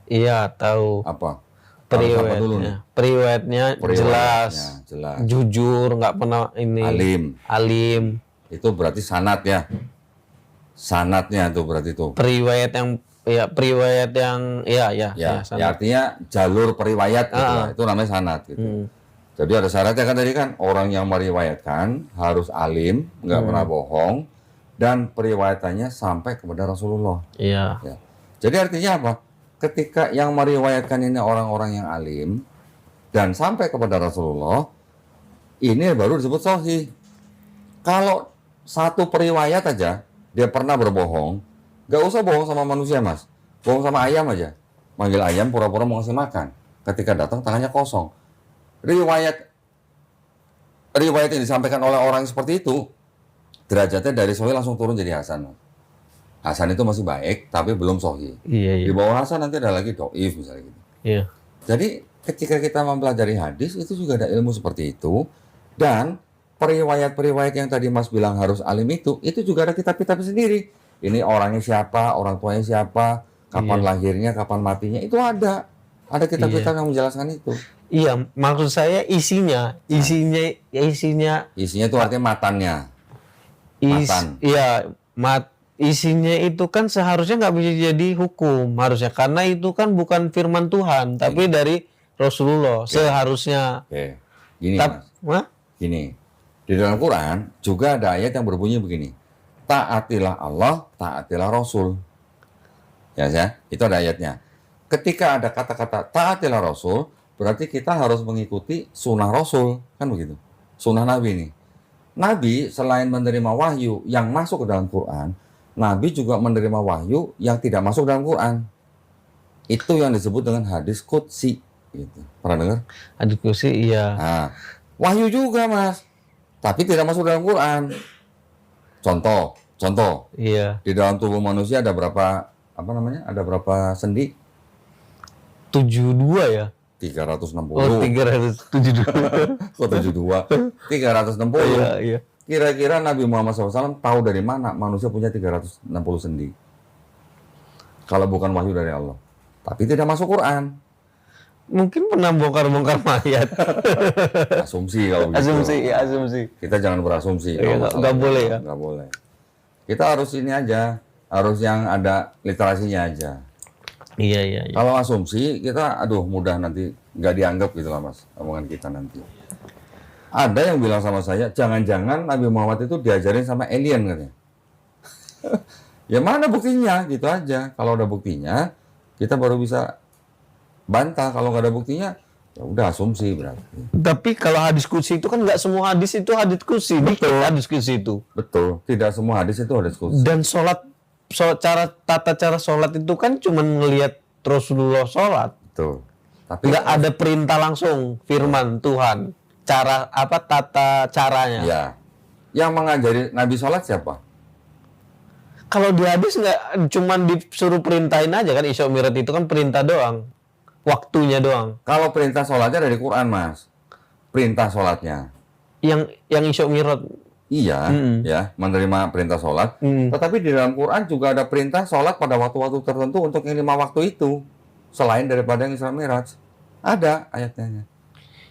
Iya, tahu. Apa? Harus apa dulu nih? Periwayatnya jelas, jelas. jujur, nggak pernah ini. Alim. Itu berarti sanad ya. Sanadnya tuh berarti itu. Periwayat yang Ya, artinya jalur periwayat gitu lah. Itu namanya sanad gitu. Jadi ada syaratnya kan tadi kan, orang yang meriwayatkan harus alim, nggak pernah bohong, dan periwayatannya sampai kepada Rasulullah. Iya. Ya. Jadi artinya apa? Ketika yang meriwayatkan ini orang-orang yang alim dan sampai kepada Rasulullah, ini baru disebut sahih. Kalau satu periwayat aja dia pernah berbohong, nggak usah bohong sama manusia, Mas. Bohong sama ayam aja. Manggil ayam pura-pura mau ngasih makan. Ketika datang tangannya kosong. Riwayat yang disampaikan oleh orang seperti itu, derajatnya dari sahih langsung turun jadi hasan. Hasan itu masih baik, tapi belum sahih. Iya. Di bawah hasan nanti ada lagi dhaif misalnya gitu. Iya. Jadi ketika kita mempelajari hadis itu juga ada ilmu seperti itu, dan periwayat-periwayat yang tadi Mas bilang harus alim itu juga ada kitab-kitab sendiri. Ini orangnya siapa, orang tuanya siapa, kapan lahirnya, kapan matinya, itu ada. Ada kitab-kitab yang menjelaskan itu. Iya, maksud saya isinya Isinya itu artinya matannya. Matan. Iya, isinya itu kan seharusnya nggak bisa jadi hukum harusnya, karena itu kan bukan firman Tuhan, tapi dari Rasulullah seharusnya. Oke. Gini, Mas. Gini. Di dalam Quran juga ada ayat yang berbunyi begini. Taatilah Allah, taatilah Rasul. Ya, itu ada ayatnya. Ketika ada kata-kata taatilah Rasul, berarti kita harus mengikuti sunnah Rasul, kan begitu. Sunnah Nabi ini. Nabi selain menerima wahyu yang masuk ke dalam Quran, Nabi juga menerima wahyu yang tidak masuk dalam Quran. Itu yang disebut dengan hadis qudsi. Gitu. Pernah dengar? Hadis qudsi, iya. Nah, wahyu juga, Mas. Tapi tidak masuk dalam Quran. Contoh. Iya. Di dalam tubuh manusia ada berapa Ada berapa sendi? 72 ya? 360. Oh, 372. Kok 72? 360. Iya. Kira-kira Nabi Muhammad SAW tahu dari mana manusia punya 360 sendi? Kalau bukan wahyu dari Allah. Tapi tidak masuk Quran. Mungkin pernah bongkar-bongkar mayat. Asumsi kalau begitu. Asumsi. Kita jangan berasumsi. Iya, nggak boleh ya? Nggak boleh. Kita harus ini aja. Harus yang ada literasinya aja. Iya. Kalau asumsi, kita mudah nanti nggak dianggap gitu lah Mas. Omongan kita nanti. Ada yang bilang sama saya, jangan-jangan Nabi Muhammad itu diajarin sama alien katanya. Ya mana buktinya? Gitu aja. Kalau ada buktinya, kita baru bisa bantah. Kalau nggak ada buktinya, ya udah asumsi berarti. Tapi kalau hadis qudsi itu kan nggak semua hadis itu hadis qudsi. Betul. Hadis qudsi itu. Betul. Tidak semua hadis itu hadis qudsi. Dan tata cara sholat itu kan cuma ngelihat Rasulullah sholat. Betul. Tapi Nggak ada perintah langsung firman Tuhan. Tata caranya. ya, yang mengajari Nabi sholat siapa? Kalau di hadis nggak cuma disuruh perintahin aja kan, Isra Mi'raj itu kan perintah doang. Waktunya doang. Kalau perintah sholatnya dari Quran, Mas. Perintah sholatnya. Yang Isra Mi'raj. Iya, ya, menerima perintah sholat. Tetapi di dalam Quran juga ada perintah sholat pada waktu-waktu tertentu untuk yang 5 waktu itu. Selain daripada yang Isra Mi'raj. Ada ayatnya.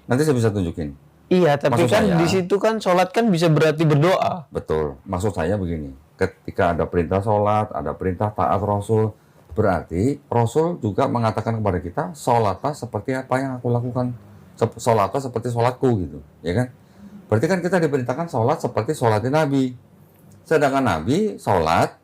Nanti saya bisa tunjukin. Iya, tapi Maksud kan saya- di situ kan sholat kan bisa berarti berdoa. Betul. Maksud saya begini. Ketika ada perintah sholat, ada perintah taat Rasul. Berarti Rasul juga mengatakan kepada kita, sholatlah seperti apa yang aku lakukan. Sholatlah seperti sholatku gitu. Ya kan? Berarti kan kita diperintahkan sholat seperti sholatnya Nabi. Sedangkan Nabi sholat,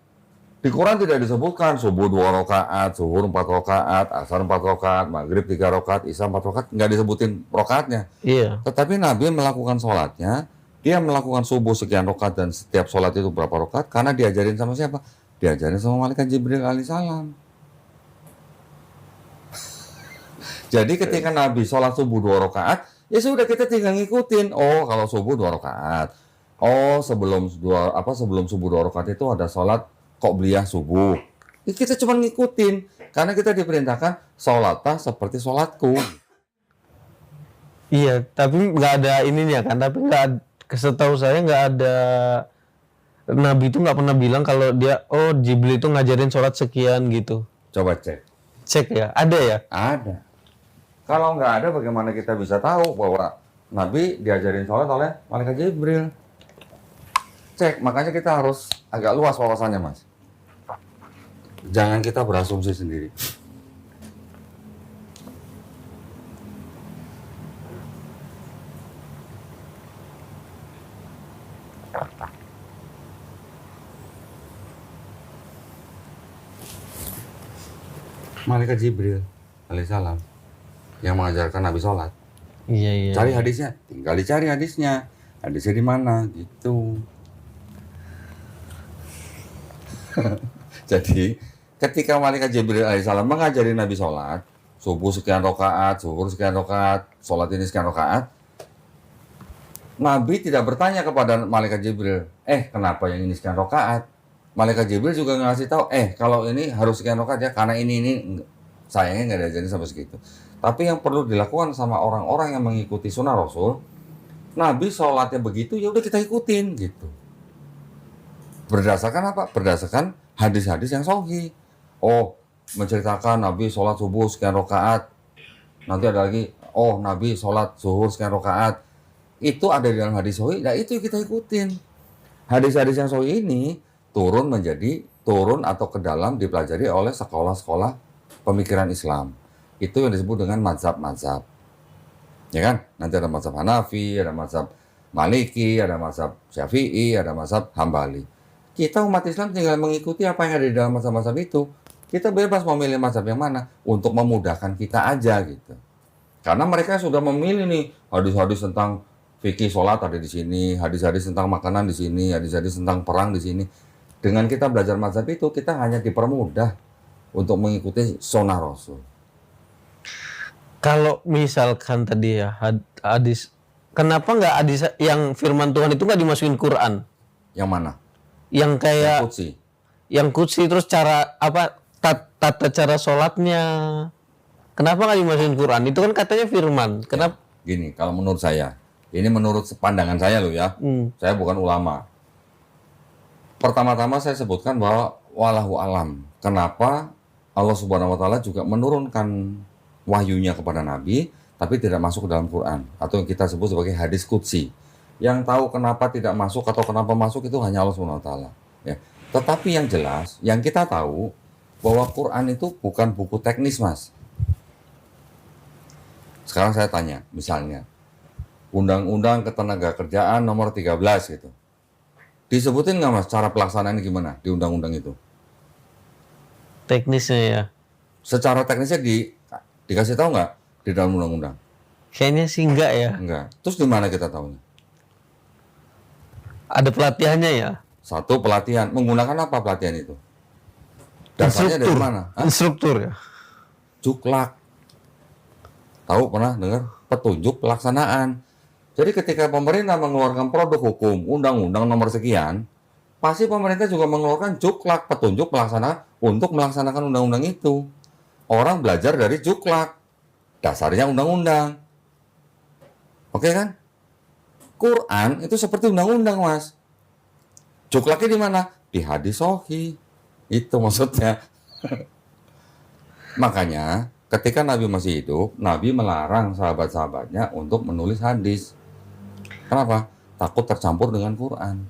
di Quran tidak disebutkan subuh 2 rakaat, zuhur 4 rakaat, asar 4 rakaat, maghrib 3 rakaat, isya 4 rakaat. Nggak disebutin rakaatnya. Iya. Tetapi Nabi melakukan sholatnya, dia melakukan subuh sekian rakaat dan setiap sholat itu berapa rakaat karena diajarin sama siapa? Diajarin sama malaikat Jibril alaihissalam. Jadi ketika Nabi sholat subuh 2 rakaat, ya sudah kita tinggal ngikutin. Oh, kalau subuh 2 rakaat. Oh, sebelum subuh 2 rakaat itu ada sholat qobliyah subuh. Ya, kita cuma ngikutin karena kita diperintahkan sholatlah seperti sholatku. Iya, tapi nggak ada ininya kan. Tapi setahu saya nggak ada, Nabi itu nggak pernah bilang kalau dia, Jibril itu ngajarin sholat sekian gitu. Coba cek. Cek ya, ada ya? Ada. Kalau nggak ada, bagaimana kita bisa tahu bahwa Nabi diajarin sholat oleh malaikat Jibril? Cek, makanya kita harus agak luas wawasannya, Mas. Jangan kita berasumsi sendiri. Malaikat Jibril alaihissalam yang mengajarkan Nabi sholat. Iya. Cari hadisnya, tinggal dicari hadisnya. Hadisnya di mana gitu. Jadi ketika malaikat Jibril alaihissalam mengajari Nabi sholat, subuh sekian rakaat, zuhur sekian rakaat, sholat ini sekian rakaat, Nabi tidak bertanya kepada malaikat Jibril, kenapa yang ini sekian rakaat? Malaikat Jibril juga ngasih tahu, kalau ini harus sekian rakaat ya, karena ini sayangnya nggak diajarin sampai segitu. Tapi yang perlu dilakukan sama orang-orang yang mengikuti sunnah Rasul, Nabi sholatnya begitu, ya udah kita ikutin gitu. Berdasarkan apa? Berdasarkan hadis-hadis yang sahih. Menceritakan Nabi sholat subuh sekian rakaat. Nanti ada lagi, Nabi sholat zuhur sekian rakaat. Itu ada di dalam hadis sahih, nah itu kita ikutin. Hadis-hadis yang sahih ini turun atau ke dalam dipelajari oleh sekolah-sekolah pemikiran Islam. Itu yang disebut dengan mazhab-mazhab. Ya kan? Nanti ada mazhab Hanafi, ada mazhab Maliki, ada mazhab Syafi'i, ada mazhab Hambali. Kita umat Islam tinggal mengikuti apa yang ada di dalam mazhab-mazhab itu. Kita bebas memilih mazhab yang mana untuk memudahkan kita aja gitu. Karena mereka sudah memilih nih hadis-hadis tentang fikih sholat ada di sini, hadis-hadis tentang makanan di sini, hadis-hadis tentang perang di sini. Dengan kita belajar mazhab itu, kita hanya dipermudah untuk mengikuti sunnah Rasul. Kalau misalkan tadi ya hadis, kenapa nggak hadis yang firman Tuhan itu nggak dimasukin Quran? Yang mana? yang kayak Qudsi. yang kutsi, terus cara apa tata cara sholatnya. Kenapa nggak dimasukin Quran? Itu kan katanya firman. Kenapa? Gini, kalau menurut saya, ini menurut pandangan saya loh ya, saya bukan ulama. Pertama-tama saya sebutkan bahwa walahu alam. Kenapa Allah Subhanahu wa taala juga menurunkan wahyunya kepada Nabi, tapi tidak masuk ke dalam Quran atau yang kita sebut sebagai hadis qudsi. Yang tahu kenapa tidak masuk atau kenapa masuk itu hanya Allah Subhanahu wa taala, ya. Tetapi yang jelas, yang kita tahu bahwa Quran itu bukan buku teknis, Mas. Sekarang saya tanya, misalnya Undang-Undang Ketenagakerjaan nomor 13 gitu. Disebutin nggak, Mas, cara pelaksanaannya gimana di undang-undang itu? Teknisnya ya. Secara teknisnya dikasih tahu nggak di dalam undang-undang? Kayaknya sih enggak ya. Enggak. Terus di mana kita tahunya? Ada pelatihannya ya. Satu, pelatihan. Menggunakan apa pelatihan itu? Dasarnya dari mana? Hah? Instruktur ya. Juklak. Tahu, pernah dengar? Petunjuk pelaksanaan. Jadi ketika pemerintah mengeluarkan produk hukum, undang-undang nomor sekian, pasti pemerintah juga mengeluarkan juklak, petunjuk pelaksanaan untuk melaksanakan undang-undang itu. Orang belajar dari juklak. Dasarnya undang-undang. Oke kan? Quran itu seperti undang-undang, Mas. Juklaknya di mana? Di hadis sahih. Itu maksudnya. Makanya ketika Nabi masih hidup, Nabi melarang sahabat-sahabatnya untuk menulis hadis. Kenapa? Takut tercampur dengan Quran.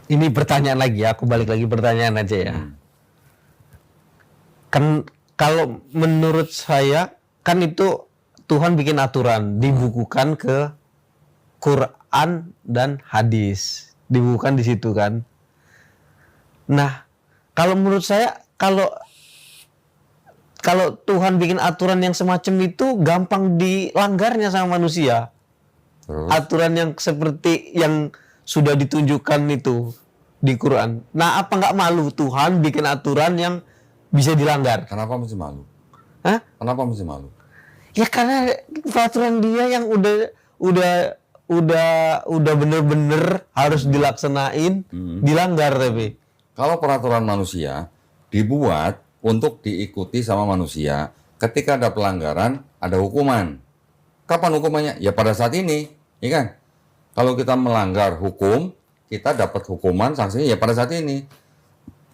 Ini pertanyaan lagi ya, aku balik lagi pertanyaan aja ya. Kan kalau menurut saya kan itu Tuhan bikin aturan, dibukukan ke Quran dan hadis, dibukukan di situ kan. Nah, kalau menurut saya kalau Tuhan bikin aturan yang semacam itu gampang dilanggarnya sama manusia. Terus? Aturan yang seperti yang sudah ditunjukkan itu di Quran. Nah, apa nggak malu Tuhan bikin aturan yang bisa dilanggar? Kenapa mesti malu? Hah? Kenapa mesti malu? Ya karena peraturan dia yang udah bener-bener harus dilaksanain, dilanggar tapi. Kalau peraturan manusia dibuat untuk diikuti sama manusia, ketika ada pelanggaran, ada hukuman. Kapan hukumannya? Ya pada saat ini, ya kan? Kalau kita melanggar hukum, kita dapat hukuman, sanksinya ya pada saat ini.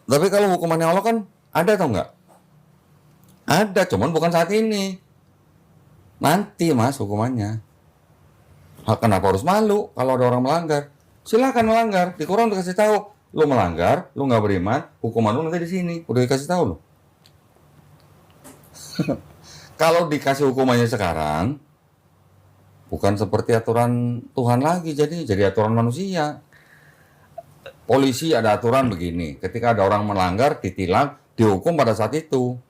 Tapi kalau hukumannya Allah kan ada atau enggak? Ada, cuman bukan saat ini. Nanti, Mas, hukumannya. Kenapa harus malu kalau ada orang melanggar? Silakan melanggar. Di Quran dikasih tahu, lu melanggar, lu nggak beriman, hukuman lu nanti di sini. Udah dikasih tahu lu. Kalau dikasih hukumannya sekarang, bukan seperti aturan Tuhan lagi, jadi aturan manusia. Polisi ada aturan begini, ketika ada orang melanggar, ditilang, dihukum pada saat itu.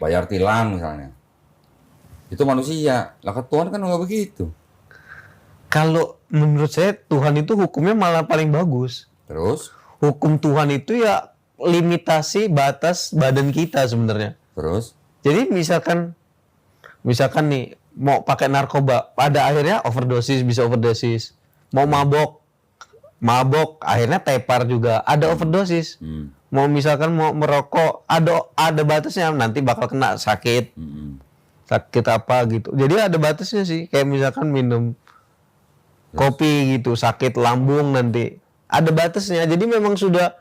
Bayar tilang misalnya. Itu manusia. Lah Tuhan kan nggak begitu. Kalau menurut saya Tuhan itu hukumnya malah paling bagus. Terus? Hukum Tuhan itu ya limitasi batas badan kita sebenarnya. Terus? Jadi misalkan nih mau pakai narkoba, pada akhirnya overdosis, bisa overdosis. Mau mabok, akhirnya tepar juga, ada overdosis. Mau misalkan mau merokok, ada batasnya, nanti bakal kena sakit. Sakit apa gitu. Jadi ada batasnya sih, kayak misalkan minum kopi gitu, sakit lambung nanti. Ada batasnya. Jadi memang sudah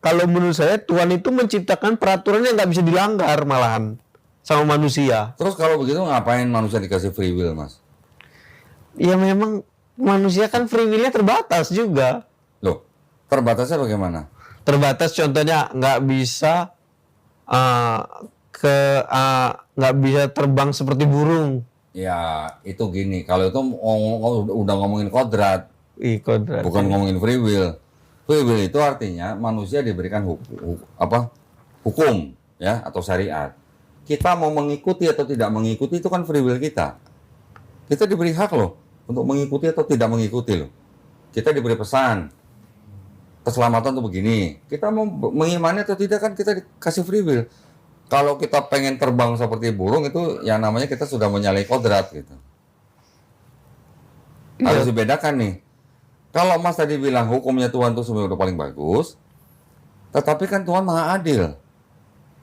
kalau menurut saya Tuhan itu menciptakan peraturan yang nggak bisa dilanggar malahan sama manusia. Terus kalau begitu ngapain manusia dikasih free will, Mas? Ya memang manusia kan free will-nya terbatas juga. Loh, terbatasnya bagaimana? Terbatas contohnya nggak bisa nggak bisa terbang seperti burung. Ya, itu gini. Kalau itu udah ngomongin kodrat, Kodrat. bukan ngomongin free will. Free will itu artinya manusia diberikan hukum, ya, atau syariat. Kita mau mengikuti atau tidak mengikuti itu kan free will kita. Kita diberi hak loh untuk mengikuti atau tidak mengikuti loh. Kita diberi pesan keselamatan tuh begini. Kita mau mengimani atau tidak kan kita dikasih free will. Kalau kita pengen terbang seperti burung itu yang namanya kita sudah menyalahi kodrat gitu. Harus dibedakan nih. Kalau Mas tadi bilang hukumnya Tuhan itu sebenarnya udah paling bagus, tetapi kan Tuhan maha adil.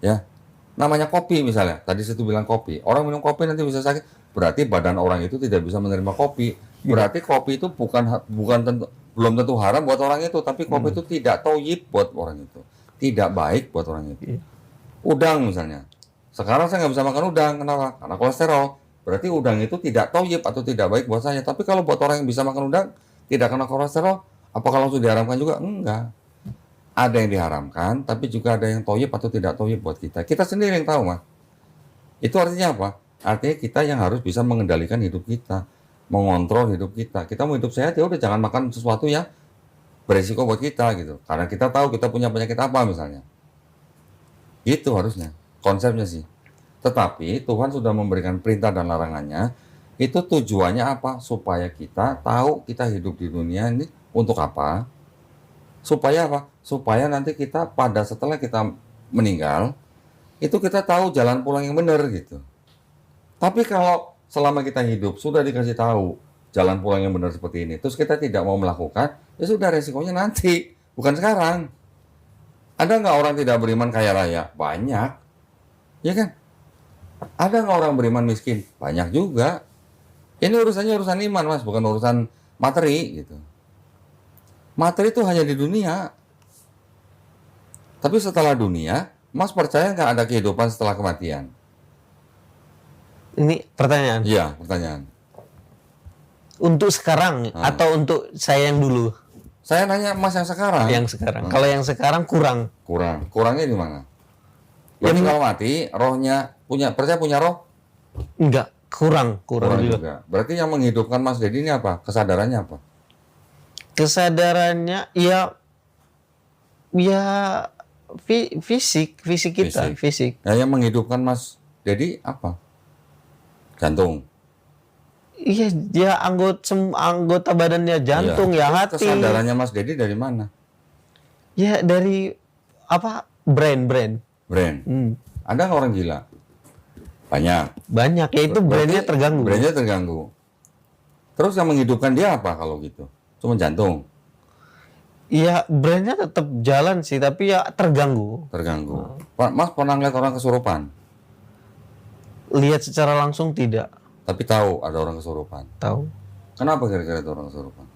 Ya, namanya kopi misalnya, tadi situ bilang kopi. Orang minum kopi nanti bisa sakit, berarti badan orang itu tidak bisa menerima kopi. Berarti kopi itu belum tentu haram buat orang itu, tapi kopi itu tidak thayyib buat orang itu. Tidak baik buat orang itu. Udang misalnya. Sekarang saya nggak bisa makan udang, kenapa? Karena kolesterol. Berarti udang itu tidak thayyib atau tidak baik buat saya. Tapi kalau buat orang yang bisa makan udang, tidak kena kolesterol, apakah langsung diharamkan juga? Enggak. Ada yang diharamkan, tapi juga ada yang thayyib atau tidak thayyib buat kita. Kita sendiri yang tahu, Mas. Itu artinya apa? Artinya kita yang harus bisa mengendalikan hidup kita, mengontrol hidup kita. Kita mau hidup sehat, ya udah jangan makan sesuatu yang beresiko buat kita gitu. Karena kita tahu kita punya penyakit apa misalnya. Itu harusnya, konsepnya sih. Tetapi Tuhan sudah memberikan perintah dan larangannya. Itu tujuannya apa? Supaya kita tahu kita hidup di dunia ini untuk apa. Supaya apa? Supaya nanti kita setelah kita meninggal, itu kita tahu jalan pulang yang benar gitu. Tapi kalau selama kita hidup sudah dikasih tahu jalan pulang yang benar seperti ini, terus kita tidak mau melakukan, ya sudah resikonya nanti, bukan sekarang. Ada nggak orang tidak beriman kaya raya? Banyak. Ya kan? Ada nggak orang beriman miskin? Banyak juga. Ini urusannya urusan iman, Mas, bukan urusan materi gitu. Materi itu hanya di dunia. Tapi setelah dunia, Mas percaya nggak ada kehidupan setelah kematian? Ini pertanyaan. Iya, pertanyaan. Untuk sekarang atau untuk saya yang dulu? Saya nanya Mas yang sekarang. Yang sekarang. Kalau yang sekarang kurang. Kurangnya di mana? Berarti kalau mati, rohnya percaya punya roh? Enggak, kurang juga. Berarti yang menghidupkan Mas Dedi ini apa? Kesadarannya apa? Kesadarannya ya fisik kita, fisik. Nah, yang menghidupkan Mas Dedi apa? Jantung. Iya, dia anggota badannya jantung, ya hati. Kesadarannya Mas Dedi dari mana? Ya dari apa? Brain. Ada nggak orang gila? Banyak, ya itu brainnya terganggu. Brainnya terganggu. Terus yang menghidupkan dia apa kalau gitu? Cuma jantung? Iya, brainnya tetap jalan sih, tapi ya terganggu. Mas pernah ngeliat orang kesurupan? Lihat secara langsung tidak. Tapi tahu ada orang kesurupan? Tahu. Kenapa kira-kira itu orang kesurupan?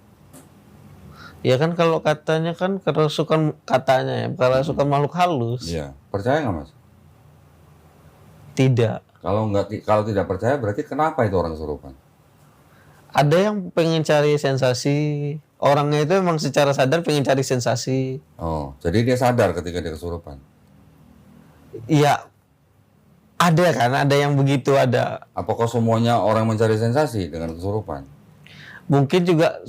Ya kan kalau katanya kan kerasukan makhluk halus. Iya. Percaya nggak, Mas? Tidak. Kalau tidak percaya berarti kenapa itu orang kesurupan? Ada yang pengen cari sensasi. Orangnya itu memang secara sadar pengen cari sensasi. Oh, jadi dia sadar ketika dia kesurupan? Iya. Ada yang begitu ada. Apakah semuanya orang mencari sensasi dengan kesurupan? Mungkin juga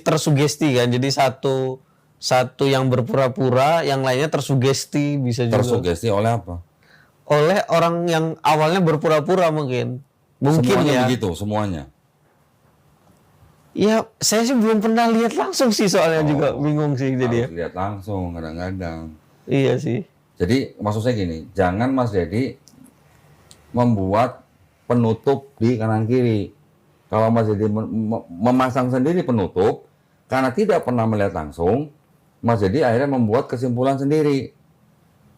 tersugesti kan. Jadi satu yang berpura-pura, yang lainnya tersugesti bisa juga. Tersugesti oleh apa? Oleh orang yang awalnya berpura-pura mungkin. Semuanya ya. begitu, semuanya. Ya, saya sih belum pernah lihat langsung sih soalnya juga bingung sih jadi ya. Lihat langsung kadang-kadang. Iya sih. Jadi maksud saya gini, jangan Mas Dedi membuat penutup di kanan kiri. Kalau Mas Dedi memasang sendiri penutup karena tidak pernah melihat langsung, Mas Dedi akhirnya membuat kesimpulan sendiri.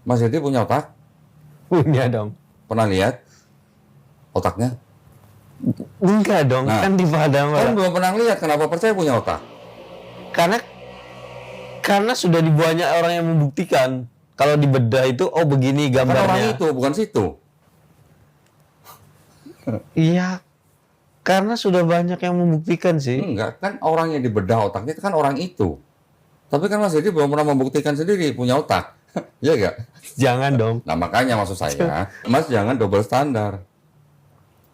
Mas Dedi punya otak? Punya dong. Pernah lihat otaknya? Enggak dong, kan di padam. Kan belum pernah lihat, kenapa percaya punya otak? Karena sudah banyak orang yang membuktikan kalau di bedah itu begini gambarnya. Kan orang itu bukan situ. Iya, karena sudah banyak yang membuktikan sih. Enggak, kan orang yang di bedah otaknya itu kan orang itu. Tapi kan Mas Dedi belum pernah membuktikan sendiri punya otak. Iya enggak? Jangan dong. Nah makanya maksud saya, Mas jangan double standar.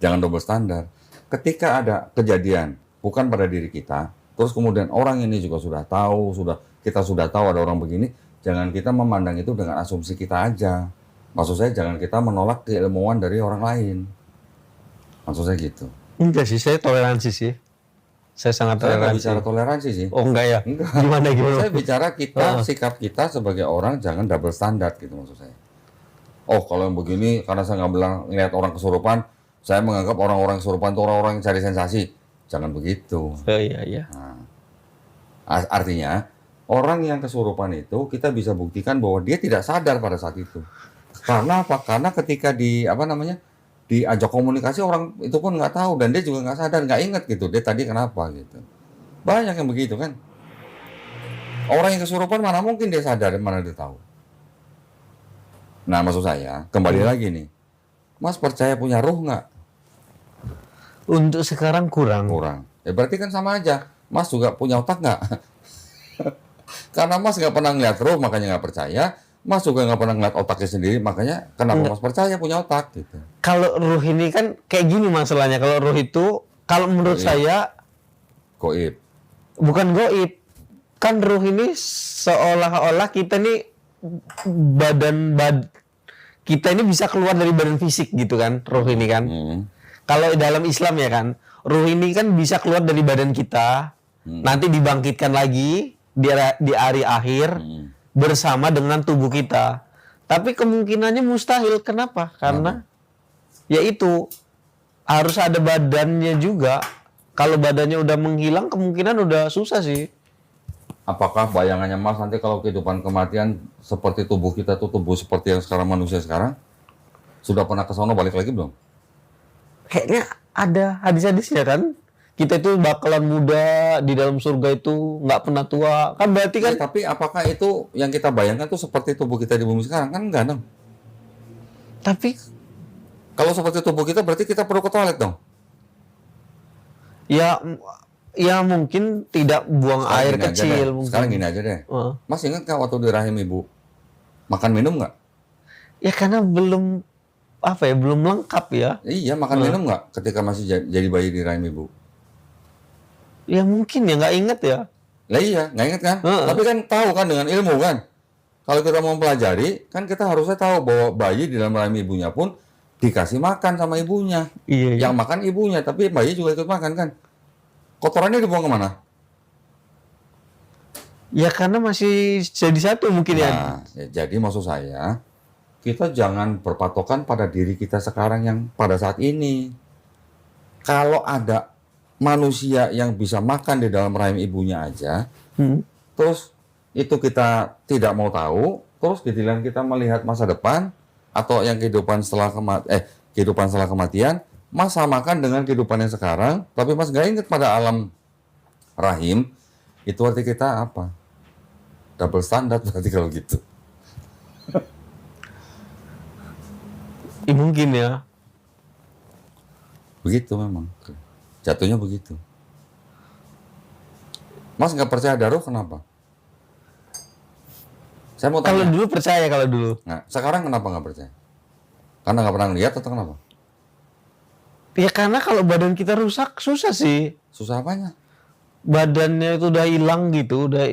Jangan double standar. Ketika ada kejadian, bukan pada diri kita, terus kemudian orang ini juga kita sudah tahu ada orang begini, jangan kita memandang itu dengan asumsi kita aja. Maksud saya jangan kita menolak keilmuan dari orang lain. Maksud saya gitu. Enggak sih, saya toleransi sih. Saya sangat Saya nggak toleransi. bicara toleransi sih. Oh enggak ya? Enggak. Gimana? Saya bicara sikap kita sebagai orang jangan double standar gitu maksud saya. Oh kalau yang begini karena saya nggak bilang ngeliat orang kesurupan, saya menganggap orang-orang kesurupan itu orang-orang yang cari sensasi. Jangan begitu. Oh iya. Nah, Artinya, orang yang kesurupan itu kita bisa buktikan bahwa dia tidak sadar pada saat itu. Karena apa? Karena ketika diajak komunikasi, orang itu pun nggak tahu dan dia juga nggak sadar, nggak ingat gitu. Dia tadi kenapa gitu. Banyak yang begitu kan. Orang yang kesurupan mana mungkin dia sadar, mana dia tahu. Nah, maksud saya, kembali lagi nih. Mas percaya punya ruh nggak? Untuk sekarang kurang. Kurang. Ya berarti kan sama aja. Mas juga punya otak nggak? Karena Mas nggak pernah ngeliat ruh, makanya nggak percaya. Mas juga nggak pernah ngeliat otaknya sendiri, makanya kenapa Mas percaya punya otak gitu. Kalau ruh ini kan kayak gini masalahnya. Kalau ruh itu, kalau menurut saya Goib. bukan goib. Kan ruh ini seolah-olah kita nih kita ini bisa keluar dari badan fisik gitu kan, ruh ini kan. Kalau dalam Islam ya kan, ruh ini kan bisa keluar dari badan kita, nanti dibangkitkan lagi di hari akhir bersama dengan tubuh kita. Tapi kemungkinannya mustahil. Kenapa? Karena yaitu harus ada badannya juga. Kalau badannya udah menghilang, kemungkinan udah susah sih. Apakah bayangannya Mas nanti kalau kehidupan kematian seperti tubuh kita tuh tubuh seperti yang sekarang manusia sekarang? Sudah pernah ke sono balik lagi belum? Kayaknya ada hadis-hadisnya kan. Kita itu bakalan muda di dalam surga itu nggak pernah tua. Kan berarti kan. Ya, tapi apakah itu yang kita bayangkan tuh seperti tubuh kita di bumi sekarang? Kan enggak dong. Tapi Kalau seperti tubuh kita berarti kita perlu ke toilet dong. ya mungkin tidak buang Sekarang air gini aja kecil deh. mungkin. Sekarang gini aja deh. Mas ingat nggak waktu di rahim ibu makan minum nggak? Ya karena belum belum lengkap ya. Iya, makan minum nggak ketika masih jadi bayi di rahim ibu? Ya mungkin ya nggak inget ya. Lah iya, nggak ingat kan? Tapi kan tahu kan dengan ilmu kan? Kalau kita mau pelajari, kan kita harusnya tahu bahwa bayi di dalam rahim ibunya pun dikasih makan sama ibunya. Iya. Yang makan ibunya, tapi bayi juga ikut makan kan? Kotorannya dibuang kemana? Ya karena masih jadi satu mungkin ya. Nah, jadi maksud saya, kita jangan berpatokan pada diri kita sekarang yang pada saat ini. Kalau ada manusia yang bisa makan di dalam rahim ibunya aja, terus itu kita tidak mau tahu, terus giliran kita melihat masa depan atau yang kehidupan setelah kematian, Mas samakan dengan kehidupan yang sekarang, tapi Mas nggak ingat pada alam rahim, itu arti kita apa? Double standar berarti kalau gitu. Mungkin ya. Begitu memang. Jatuhnya begitu. Mas nggak percaya ada ruh kenapa? Saya mau Kalau tanya. dulu percaya kalau dulu. Nah, sekarang kenapa nggak percaya? Karena nggak pernah lihat atau kenapa? Ya karena kalau badan kita rusak susah sih. Susah apanya? Badannya itu udah hilang gitu, udah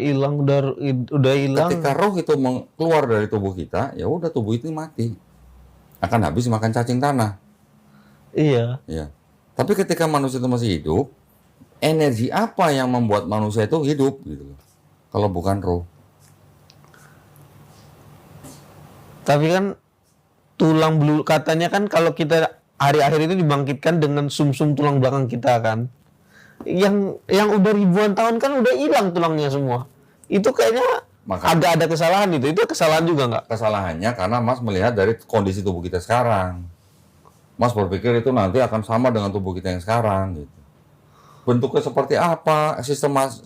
hilang. Ketika roh itu keluar dari tubuh kita, ya udah tubuh itu mati. Akan habis makan cacing tanah. Iya. Ya. Tapi ketika manusia itu masih hidup, energi apa yang membuat manusia itu hidup gitu loh. Kalau bukan roh. Tapi kan tulang belul katanya kan kalau kita hari akhir itu dibangkitkan dengan sumsum tulang belakang kita kan. Yang udah ribuan tahun kan udah hilang tulangnya semua. Itu kayaknya agak ada kesalahan itu. Itu kesalahan juga nggak? Kesalahannya karena Mas melihat dari kondisi tubuh kita sekarang. Mas berpikir itu nanti akan sama dengan tubuh kita yang sekarang gitu. Bentuknya seperti apa,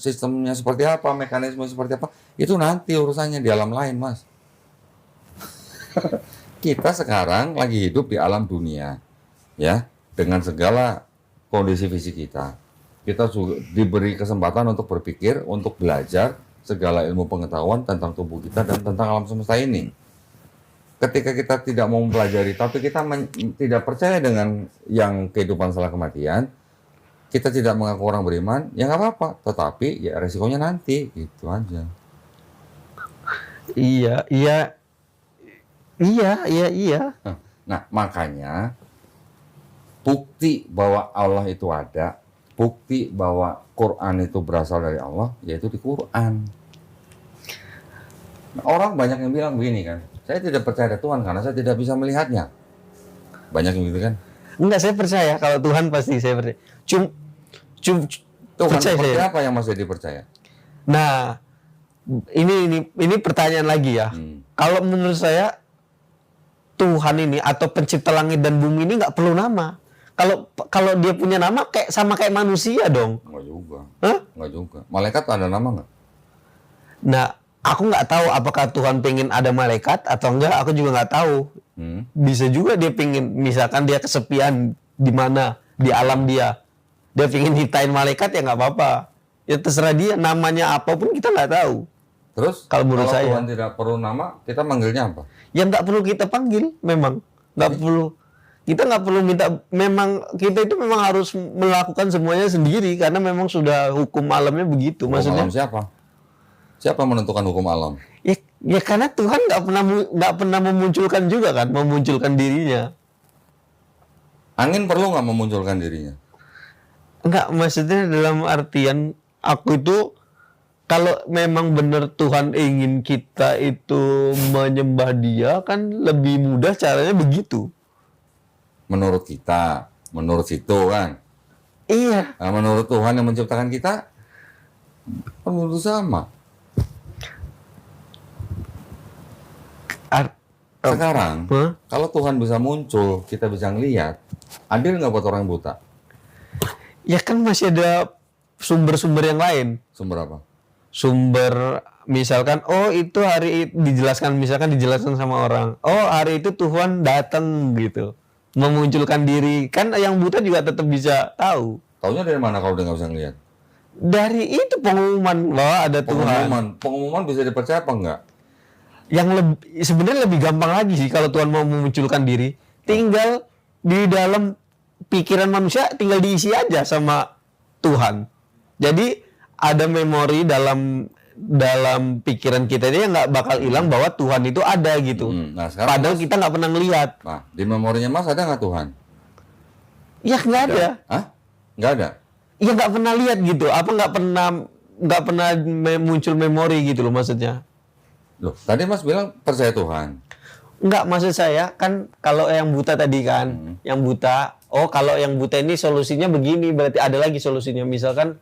sistemnya seperti apa, mekanisme seperti apa, itu nanti urusannya di alam lain, Mas. Kita sekarang lagi hidup di alam dunia, ya, dengan segala kondisi fisik kita. Kita juga diberi kesempatan untuk berpikir, untuk belajar segala ilmu pengetahuan tentang tubuh kita dan tentang alam semesta ini. Ketika kita tidak mau mempelajari, tapi kita tidak percaya dengan yang kehidupan setelah kematian, kita tidak mengaku orang beriman, ya nggak apa-apa. Tetapi ya resikonya nanti, gitu aja. Iya. Nah, makanya bukti bahwa Allah itu ada, bukti bahwa Quran itu berasal dari Allah, yaitu di Quran. Nah, orang banyak yang bilang begini kan, saya tidak percaya ada Tuhan karena saya tidak bisa melihatnya. Banyak yang gitu kan? Enggak, saya percaya kalau Tuhan pasti saya percaya. Tuhan seperti apa yang Mas Dedi percaya? Nah, ini pertanyaan lagi ya. Kalau menurut saya Tuhan ini atau pencipta langit dan bumi ini nggak perlu nama. Kalau dia punya nama sama kayak manusia dong. Nggak juga. Hah? Nggak juga. Malaikat ada nama nggak? Nah, aku nggak tahu apakah Tuhan pengen ada malaikat atau enggak. Aku juga nggak tahu. Bisa juga dia pengen, misalkan dia kesepian di mana di alam dia pengen nyiptain malaikat, ya nggak apa-apa. Ya terserah dia, namanya apapun kita nggak tahu. Terus Kalau menurut saya, Tuhan tidak perlu nama, kita manggilnya apa? yang nggak perlu kita panggil, memang nggak perlu. Kita nggak perlu minta. Memang kita itu memang harus melakukan semuanya sendiri karena memang sudah hukum alamnya begitu. Hukum Maksudnya alam siapa? Siapa menentukan hukum alam? ya karena Tuhan nggak pernah memunculkan juga kan, memunculkan dirinya. Angin perlu nggak memunculkan dirinya? Enggak, maksudnya dalam artian aku itu, kalau memang benar Tuhan ingin kita itu menyembah Dia, kan lebih mudah caranya begitu. Menurut kita, menurut situ kan. Iya. Nah, menurut Tuhan yang menciptakan kita, menurut sama. Sekarang, kalau Tuhan bisa muncul, kita bisa ngelihat, adil nggak buat orang buta? Ya kan masih ada sumber-sumber yang lain. Sumber apa? Sumber misalkan, itu dijelaskan sama orang. Oh, hari itu Tuhan datang gitu, memunculkan diri. Kan yang buta juga tetap bisa tahu. Taunya dari mana kalau dia nggak bisa ngelihat? Dari itu pengumuman bahwa ada Tuhan. Pengumuman bisa dipercaya apa enggak? Yang sebenarnya lebih gampang lagi sih kalau Tuhan mau memunculkan diri. Tinggal di dalam pikiran manusia, tinggal diisi aja sama Tuhan. Jadi ada memori dalam pikiran kita ini yang nggak bakal hilang bahwa Tuhan itu ada gitu. Nah, sekarang padahal kita nggak pernah ngelihat. Nah, di memorinya Mas ada nggak Tuhan? Ya nggak ada. Hah? Nggak ada? Ya nggak pernah lihat gitu. Apa nggak pernah muncul memori gitu loh maksudnya. Loh, tadi Mas bilang percaya Tuhan. Enggak, maksud saya kan kalau yang buta tadi kan, yang buta, kalau yang buta ini solusinya begini, berarti ada lagi solusinya. Misalkan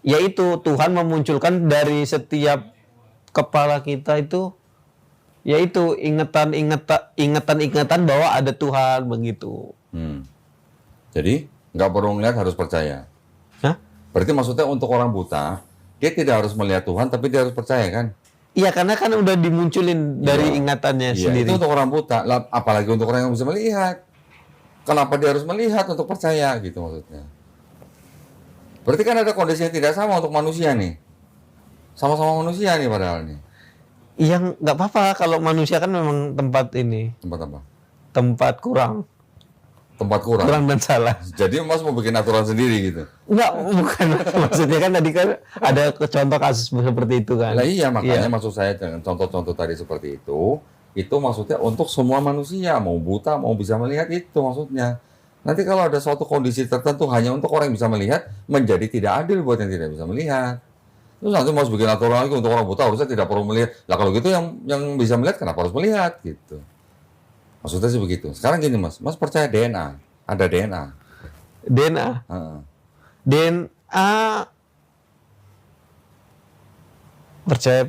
yaitu Tuhan memunculkan dari setiap kepala kita itu, yaitu ingatan bahwa ada Tuhan begitu. Jadi nggak perlu melihat, harus percaya. Hah? Berarti maksudnya untuk orang buta, dia tidak harus melihat Tuhan, tapi dia harus percaya kan? Iya, karena kan udah dimunculin dari ingatannya sendiri. Itu untuk orang buta, apalagi untuk orang yang bisa melihat. Kenapa dia harus melihat untuk percaya gitu maksudnya? Berarti kan ada kondisi yang tidak sama untuk manusia nih. Sama-sama manusia nih padahal nih. Yang nggak apa-apa kalau manusia kan memang tempat ini. Tempat apa? Tempat kurang. Tempat kurang. Kurang dan salah. Jadi Mas mau bikin aturan sendiri gitu? Enggak, bukan. Maksudnya kan tadi kan ada contoh kasus seperti itu kan. Lah iya, makanya maksud saya dengan contoh-contoh tadi seperti itu maksudnya untuk semua manusia, mau buta, mau bisa melihat, itu maksudnya. Nanti kalau ada suatu kondisi tertentu hanya untuk orang yang bisa melihat, menjadi tidak adil buat yang tidak bisa melihat. Terus nanti Mas bikin aturan lagi untuk orang buta harusnya tidak perlu melihat. Lah kalau gitu yang bisa melihat kenapa harus melihat gitu? Maksudnya sih begitu. Sekarang gini Mas percaya DNA, ada DNA. DNA. DNA percaya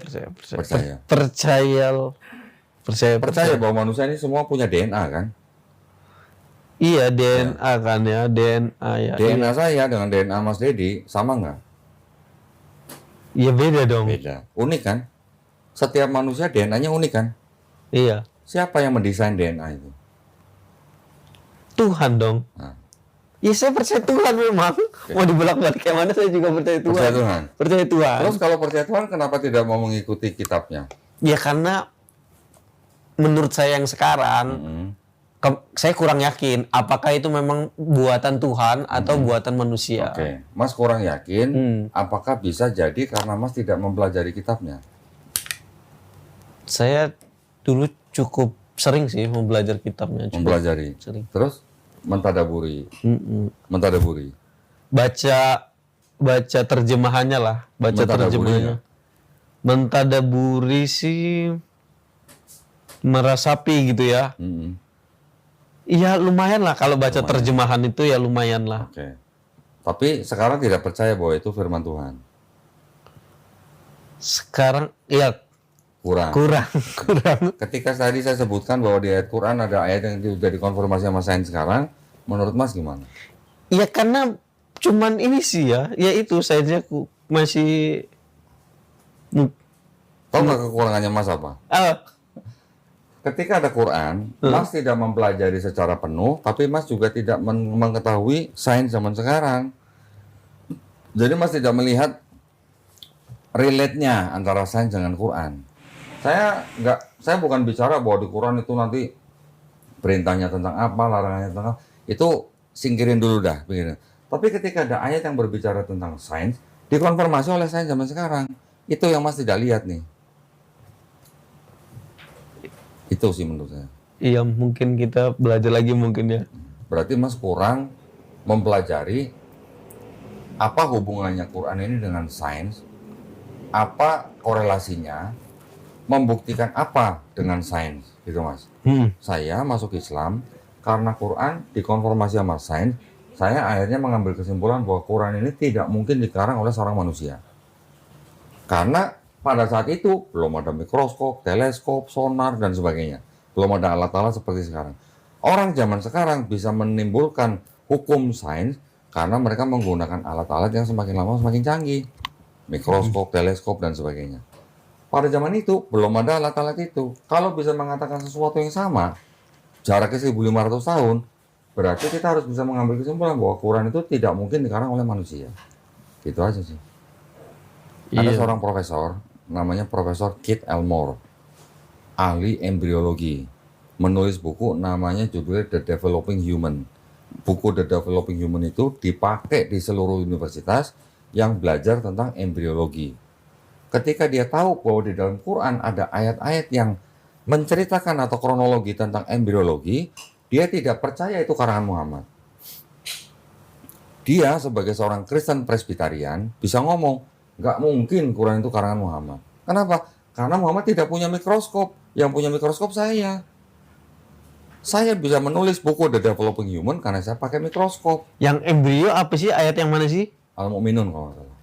bahwa manusia ini semua punya DNA kan? Iya, DNA kan ya, DNA ya. DNA saya dengan DNA Mas Dedi sama nggak? Iya, beda dong. Beda. Unik kan? Setiap manusia DNA-nya unik kan? Iya. Siapa yang mendesain DNA itu? Tuhan dong. Ya saya percaya Tuhan memang. Mau dibolak-balik kayak mana saya juga percaya Tuhan. Percaya Tuhan? Percaya Tuhan. Terus kalau percaya Tuhan kenapa tidak mau mengikuti kitabnya? Ya karena menurut saya yang sekarang, saya kurang yakin apakah itu memang buatan Tuhan atau buatan manusia. Oke. Mas kurang yakin apakah bisa jadi karena Mas tidak mempelajari kitabnya? Saya dulu cukup sering sih belajar kitabnya. Mempelajari. Sering. Terus mentadaburi. Mentadaburi. Baca terjemahannya lah. Baca terjemahannya. Mentadaburi sih meresapi gitu ya. Iya lumayan lah kalau baca terjemahan itu ya lumayan lah. Oke. Tapi sekarang tidak percaya bahwa itu firman Tuhan. Sekarang ya Kurang. kurang. Ketika tadi saya sebutkan bahwa di ayat Quran ada ayat yang sudah dikonfirmasi sama sains sekarang, menurut Mas gimana? Ya karena cuman ini sih ya itu sainsnya masih Tahu nggak kekurangannya Mas apa? Ketika ada Quran, Mas tidak mempelajari secara penuh, tapi Mas juga tidak mengetahui sains zaman sekarang. Jadi Mas tidak melihat relate-nya antara sains dengan Quran. Saya bukan bicara bahwa di Quran itu nanti perintahnya tentang apa, larangannya tentang apa. Itu singkirin dulu dah, begini. Tapi ketika ada ayat yang berbicara tentang sains, dikonfirmasi oleh sains zaman sekarang. Itu yang Mas tidak lihat nih. Itu sih menurut saya. iya mungkin kita belajar lagi mungkin ya. Berarti Mas kurang mempelajari apa hubungannya Quran ini dengan sains, apa korelasinya, membuktikan apa dengan sains, gitu Mas. Saya masuk Islam karena Quran dikonfirmasi sama sains, saya akhirnya mengambil kesimpulan bahwa Quran ini tidak mungkin dikarang oleh seorang manusia. Karena pada saat itu belum ada mikroskop, teleskop, sonar, dan sebagainya. Belum ada alat-alat seperti sekarang. Orang zaman sekarang bisa menimbulkan hukum sains karena mereka menggunakan alat-alat yang semakin lama semakin canggih. Mikroskop, teleskop, dan sebagainya. Pada zaman itu belum ada alat-alat itu. Kalau bisa mengatakan sesuatu yang sama, jaraknya 1500 tahun, berarti kita harus bisa mengambil kesimpulan bahwa Quran itu tidak mungkin dikarang oleh manusia. Gitu aja sih. Ada seorang profesor, namanya Profesor Keith Elmore, ahli embriologi, menulis buku namanya judulnya The Developing Human. Buku The Developing Human itu dipakai di seluruh universitas yang belajar tentang embriologi. Ketika dia tahu bahwa di dalam Quran ada ayat-ayat yang menceritakan atau kronologi tentang embriologi, dia tidak percaya itu karangan Muhammad. Dia sebagai seorang Kristen Presbyterian bisa ngomong, nggak mungkin Quran itu karangan Muhammad. Kenapa? Karena Muhammad tidak punya mikroskop. Yang punya mikroskop saya. Saya bisa menulis buku The Developing Human karena saya pakai mikroskop. Yang embrio apa sih, ayat yang mana sih? Al-Mu'minun kalau nggak salah.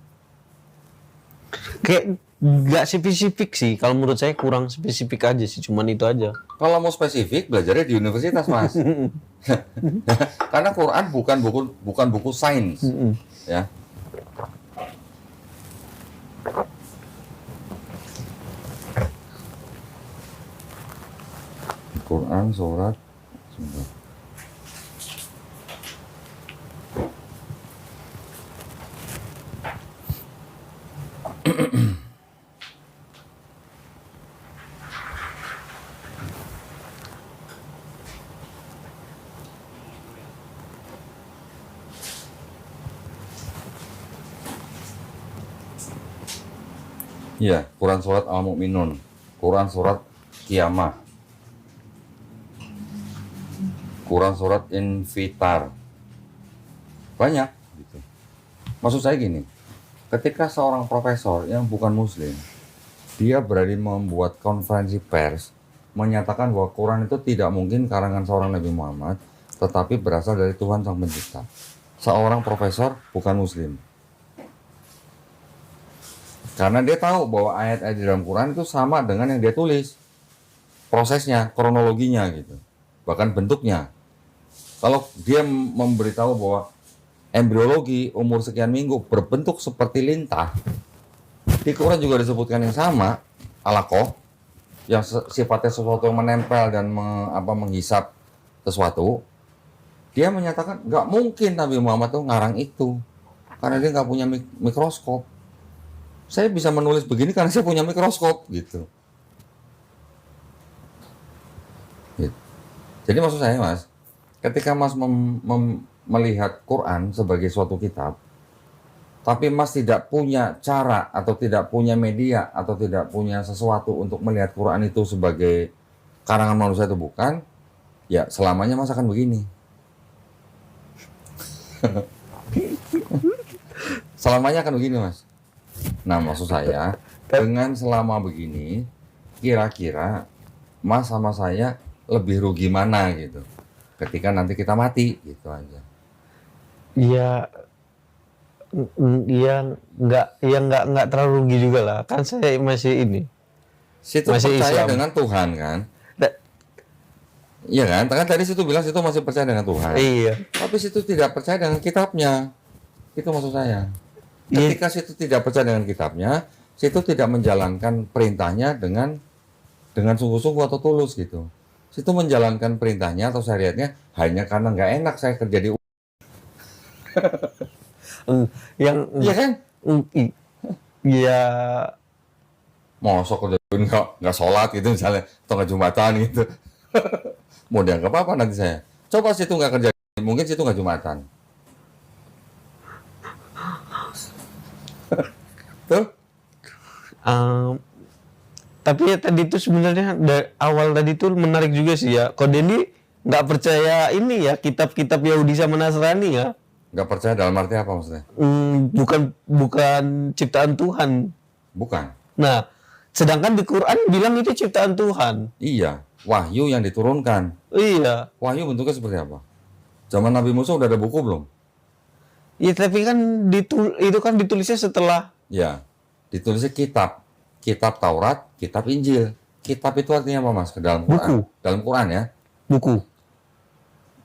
Kayak nggak spesifik sih, kalau menurut saya kurang spesifik aja sih, cuman itu aja. Kalau mau spesifik belajarnya di universitas Mas. Karena Quran bukan buku sains, ya. Quran surat sebentar. Iya, Quran surat Al-Mu'minun, Quran surat Qiyamah, Quran surat Infitar. Banyak gitu. Maksud saya gini, ketika seorang profesor yang bukan muslim, dia berani membuat konferensi pers menyatakan bahwa Quran itu tidak mungkin karangan seorang Nabi Muhammad, tetapi berasal dari Tuhan Sang Pencipta. Seorang profesor bukan muslim. Karena dia tahu bahwa ayat-ayat di dalam Quran itu sama dengan yang dia tulis. Prosesnya, kronologinya gitu. Bahkan bentuknya. Kalau dia memberitahu bahwa embriologi umur sekian minggu berbentuk seperti lintah, di Quran juga disebutkan yang sama, alaqah, yang sifatnya sesuatu yang menempel dan menghisap sesuatu. Dia menyatakan nggak mungkin Nabi Muhammad tuh ngarang itu, karena dia nggak punya mikroskop. Saya bisa menulis begini karena saya punya mikroskop gitu. Jadi maksud saya Mas, ketika Mas melihat Quran sebagai suatu kitab, tapi Mas tidak punya cara atau tidak punya media atau tidak punya sesuatu untuk melihat Quran itu sebagai karangan manusia itu bukan, ya selamanya Mas akan begini. Selamanya akan begini Mas. Nah maksud saya, dengan selama begini, kira-kira Mas sama saya lebih rugi mana gitu ketika nanti kita mati gitu aja. Ya Nggak terlalu rugi juga lah. Kan saya masih ini. Situ Masih percaya Islam. dengan Tuhan kan? Da- Iya kan? Kan tadi situ bilang situ masih percaya dengan Tuhan. iya. Tapi situ tidak percaya dengan kitabnya. Itu maksud saya. Iya. Ketika situ tidak percaya dengan kitabnya, situ tidak menjalankan perintahnya dengan sungguh-sungguh atau tulus gitu. Situ menjalankan perintahnya atau syariatnya hanya karena nggak enak saya kerja di Yang Iya kan? ya Mosok kerja nggak sholat gitu misalnya atau nggak jumatan gitu. Mau dianggap apa nanti saya? Coba situ nggak kerja, mungkin situ nggak jumatan. Tuh, um, tapi ya tadi itu sebenarnya awal tadi itu menarik juga sih ya. Kok Dendi nggak percaya ini ya kitab-kitab Yahudi sama Nasrani ya? nggak percaya dalam arti apa maksudnya? Bukan bukan ciptaan Tuhan. Bukan. Nah, sedangkan di Quran bilang itu ciptaan Tuhan. Iya, wahyu yang diturunkan. Iya. Wahyu bentuknya seperti apa? Zaman Nabi Musa udah ada buku belum? Ya tapi kan itu kan ditulisnya setelah. Ya, ditulisnya kitab. Kitab Taurat, kitab Injil. Kitab itu artinya apa mas? Ke dalam Quran. Buku. Dalam Quran ya. Buku.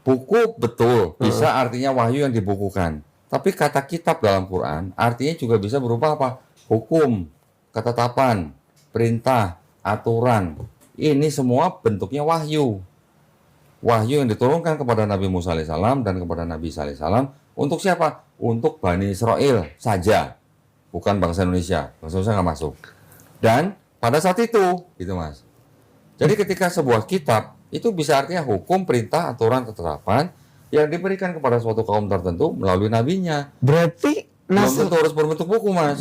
Buku betul, bisa artinya wahyu yang dibukukan. Tapi kata kitab dalam Quran artinya juga bisa berupa apa? Hukum, ketetapan, perintah, aturan. Ini semua bentuknya wahyu. Wahyu yang diturunkan kepada Nabi Musa alaihissalam dan kepada Nabi Isa alaihissalam untuk siapa? Untuk Bani Israel saja, bukan bangsa Indonesia. Bangsa Indonesia nggak masuk. Dan pada saat itu, gitu mas. Jadi ketika sebuah kitab itu bisa artinya hukum, perintah, aturan, ketetapan yang diberikan kepada suatu kaum tertentu melalui nabinya. Berarti Belum tentu harus berbentuk buku mas.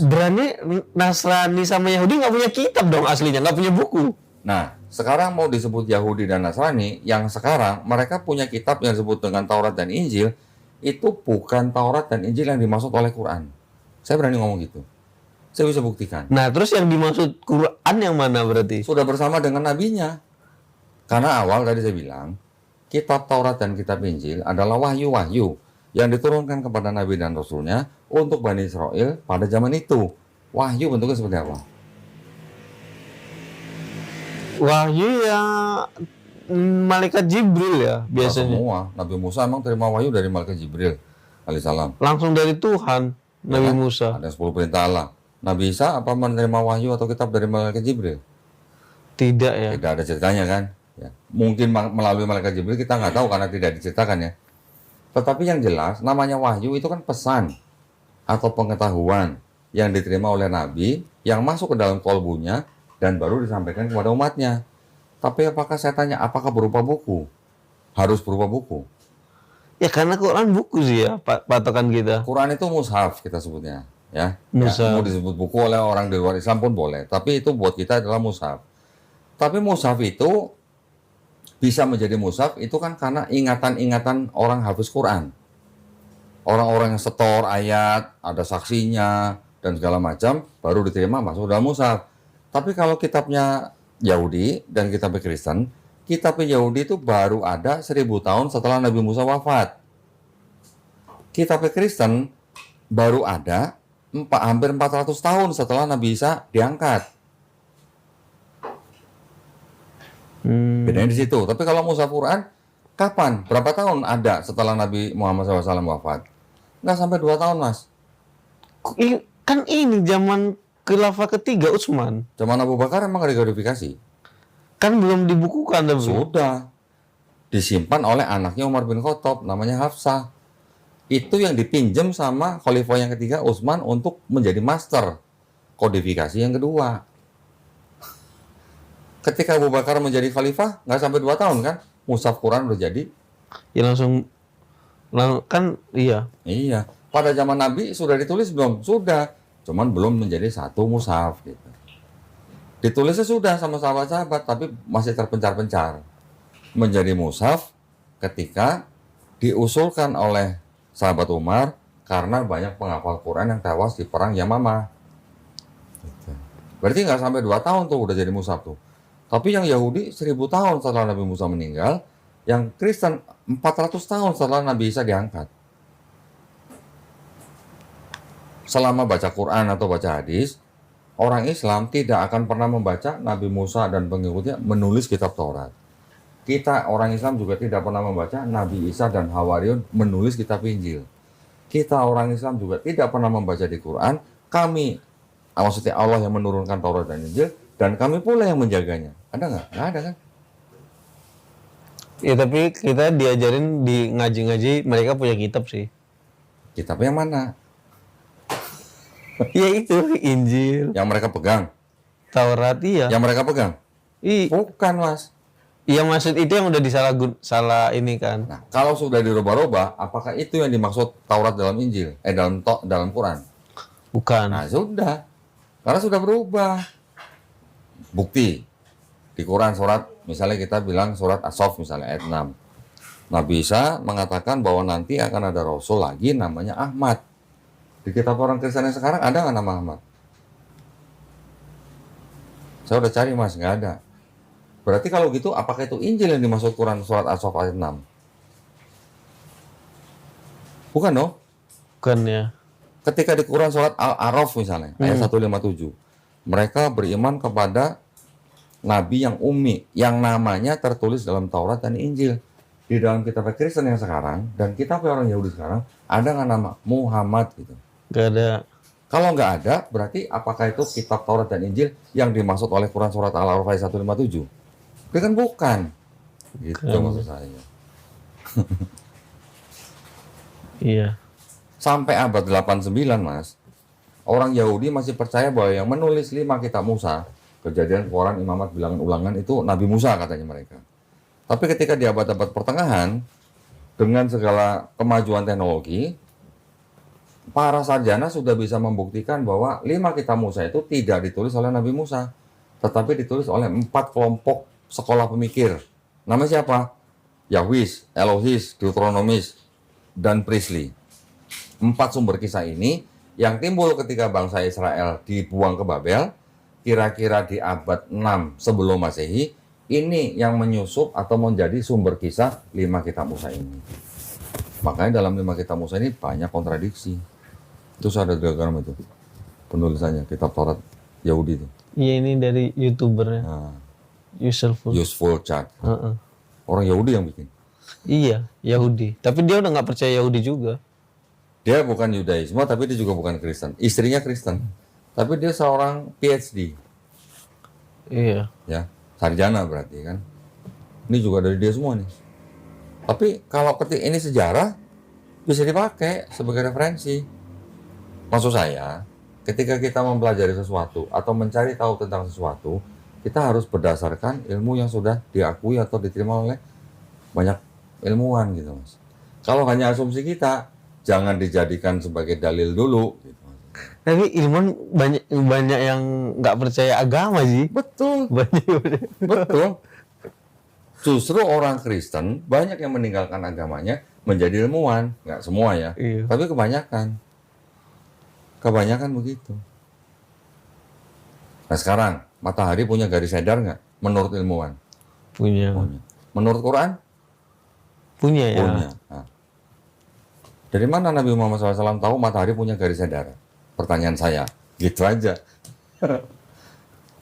Nasrani sama Yahudi nggak punya kitab dong aslinya, nggak punya buku. Nah, sekarang mau disebut Yahudi dan Nasrani, yang sekarang mereka punya kitab yang disebut dengan Taurat dan Injil, itu bukan Taurat dan Injil yang dimaksud oleh Quran. Saya berani ngomong gitu. Saya bisa buktikan. Nah, terus yang dimaksud Quran yang mana berarti? Sudah bersama dengan nabinya. Karena awal tadi saya bilang, kitab Taurat dan kitab Injil adalah wahyu-wahyu yang diturunkan kepada Nabi dan Rasulnya untuk Bani Israel pada zaman itu. Wahyu bentuknya seperti apa? Wahyu ya malaikat Jibril ya Nah, biasanya. semua. Nabi Musa emang terima wahyu dari malaikat Jibril alaihissalam. Langsung dari Tuhan, Nabi kan? Musa. Ada 10 perintah Allah. Nabi Isa apa menerima wahyu atau kitab dari malaikat Jibril? Tidak ya. Tidak ada ceritanya kan? Ya. Mungkin melalui malaikat Jibril kita nggak tahu karena tidak diceritakan ya. Tetapi yang jelas namanya wahyu itu kan pesan atau pengetahuan yang diterima oleh Nabi yang masuk ke dalam kolbunya dan baru disampaikan kepada umatnya. Tapi apakah saya tanya, apakah berupa buku? Harus berupa buku. Ya karena Quran buku sih ya patokan kita. Quran itu mushaf kita sebutnya. Ya, Mushaf. mau disebut buku oleh orang di luar Islam pun boleh. Tapi itu buat kita adalah mushaf. Tapi mushaf itu bisa menjadi mushaf itu kan karena ingatan-ingatan orang hafiz Quran. Orang-orang yang setor ayat, ada saksinya, dan segala macam, baru diterima masuk dalam mushaf. Tapi kalau kitabnya Yahudi dan kitabnya Kristen, kitabnya Yahudi itu baru ada 1000 tahun setelah Nabi Musa wafat. Kitabnya Kristen baru ada hampir 400 tahun setelah Nabi Isa diangkat. Bedanya di situ. Tapi kalau mushaf Quran, kapan? Berapa tahun ada setelah Nabi Muhammad SAW wafat? Nggak sampai 2 tahun, Mas. Kan ini zaman khilafah ketiga Utsman. Zaman Abu Bakar emang ada verifikasi. Kan belum dibukukan tapi. Sudah. Disimpan oleh anaknya Umar bin Khattab, namanya Hafsah. Itu yang dipinjam sama khalifah yang ketiga Utsman untuk menjadi master kodifikasi yang kedua. Ketika Abu Bakar menjadi khalifah, nggak sampai 2 tahun kan, mushaf Quran udah jadi. Ya langsung kan iya. Iya. Pada zaman Nabi sudah ditulis belum? Sudah. Cuman belum menjadi satu mushaf gitu. Ditulisnya sudah sama sahabat-sahabat, tapi masih terpencar-pencar. Menjadi mushaf ketika diusulkan oleh sahabat Umar karena banyak penghafal Quran yang tewas di perang Yamamah. Gitu. Berarti nggak sampai 2 tahun tuh udah jadi mushaf tuh. Tapi yang Yahudi 1000 tahun setelah Nabi Musa meninggal, yang Kristen 400 tahun setelah Nabi Isa diangkat. selama baca Quran atau baca hadis, orang Islam tidak akan pernah membaca Nabi Musa dan pengikutnya menulis kitab Taurat. Kita orang Islam juga tidak pernah membaca Nabi Isa dan Hawariun menulis kitab Injil. Kita orang Islam juga tidak pernah membaca di Quran, maksudnya Allah yang menurunkan Taurat dan Injil, dan kami pula yang menjaganya. Ada nggak? Nggak ada kan? Ya tapi kita diajarin di ngaji-ngaji mereka punya kitab sih. Kitab yang mana? Ya itu Injil, Yang mereka pegang? Taurat iya. Yang mereka pegang? Bukan, Mas. Iya maksud itu yang udah salah ini kan. Nah, kalau sudah dirubah-rubah, apakah itu yang dimaksud Taurat dalam Injil? Dalam Quran? Bukan. Nah, sudah. Karena sudah berubah. Bukti. Di Quran misalnya kita bilang surat As-Saff misalnya ayat 6. Nabi Isa mengatakan bahwa nanti akan ada Rasul lagi namanya Ahmad. Di kitab orang Kristen yang sekarang ada nggak nama Ahmad? Saya udah cari Mas, nggak ada. Berarti kalau gitu, apakah itu Injil yang dimaksud Quran surat As-Saff ayat 6? Bukan dong? Bukan ya. Ketika di Quran surat Al-A'raf misalnya, ayat 157. Mereka beriman kepada Nabi yang ummi, yang namanya tertulis dalam Taurat dan Injil. Di dalam kitab Kristen yang sekarang, dan kitab orang Yahudi sekarang, ada nggak nama Muhammad gitu? Nggak ada. Kalau nggak ada, berarti apakah itu kitab Taurat dan Injil yang dimaksud oleh Quran surat Al-A'raf ayat 157? Itu kan bukan. Gitu maksud saya. Iya. Sampai abad 89, Mas, orang Yahudi masih percaya bahwa yang menulis 5 kitab Musa, Kejadian, Quran, Imamat, Bilangan, Ulangan, itu Nabi Musa katanya mereka. Tapi ketika di abad-abad pertengahan, dengan segala kemajuan teknologi, para sarjana sudah bisa membuktikan bahwa 5 kitab Musa itu tidak ditulis oleh Nabi Musa, tetapi ditulis oleh 4 kelompok sekolah pemikir. Namanya siapa? Yahwis, Elohis, Deuteronomis, dan Priestley. 4 sumber kisah ini yang timbul ketika bangsa Israel dibuang ke Babel, kira-kira di abad 6 sebelum Masehi, ini yang menyusup atau menjadi sumber kisah 5 kitab Musa ini. Makanya dalam 5 kitab Musa ini banyak kontradiksi. Itu saya ada diagram itu, penulisannya, kitab Taurat Yahudi itu. Iya ini dari YouTubernya. Nah, Useful Chat. Heeh. Orang Yahudi yang bikin. Iya, Yahudi. Tapi dia udah nggak percaya Yahudi juga. Dia bukan Yudaisme, tapi dia juga bukan Kristen. Istrinya Kristen, tapi dia seorang PhD. Iya. Ya, sarjana berarti kan. Ini juga dari dia semua nih. Tapi kalau ketik ini sejarah, bisa dipakai sebagai referensi. Maksud saya, ketika kita mempelajari sesuatu atau mencari tahu tentang sesuatu, kita harus berdasarkan ilmu yang sudah diakui atau diterima oleh banyak ilmuwan gitu, Mas. Kalau hanya asumsi kita, jangan dijadikan sebagai dalil dulu. Gitu. Tapi ilmuwan banyak yang nggak percaya agama sih. Betul. Betul. Justru orang Kristen banyak yang meninggalkan agamanya menjadi ilmuwan. Nggak semua ya. Iya. Tapi kebanyakan. Kebanyakan begitu. Nah sekarang, matahari punya garis sedar nggak? Menurut ilmuwan? Punya. Menurut Quran? Punya ya. Punya. Nah, dari mana Nabi Muhammad SAW tahu matahari punya garis sedar? Pertanyaan saya. Gitu aja.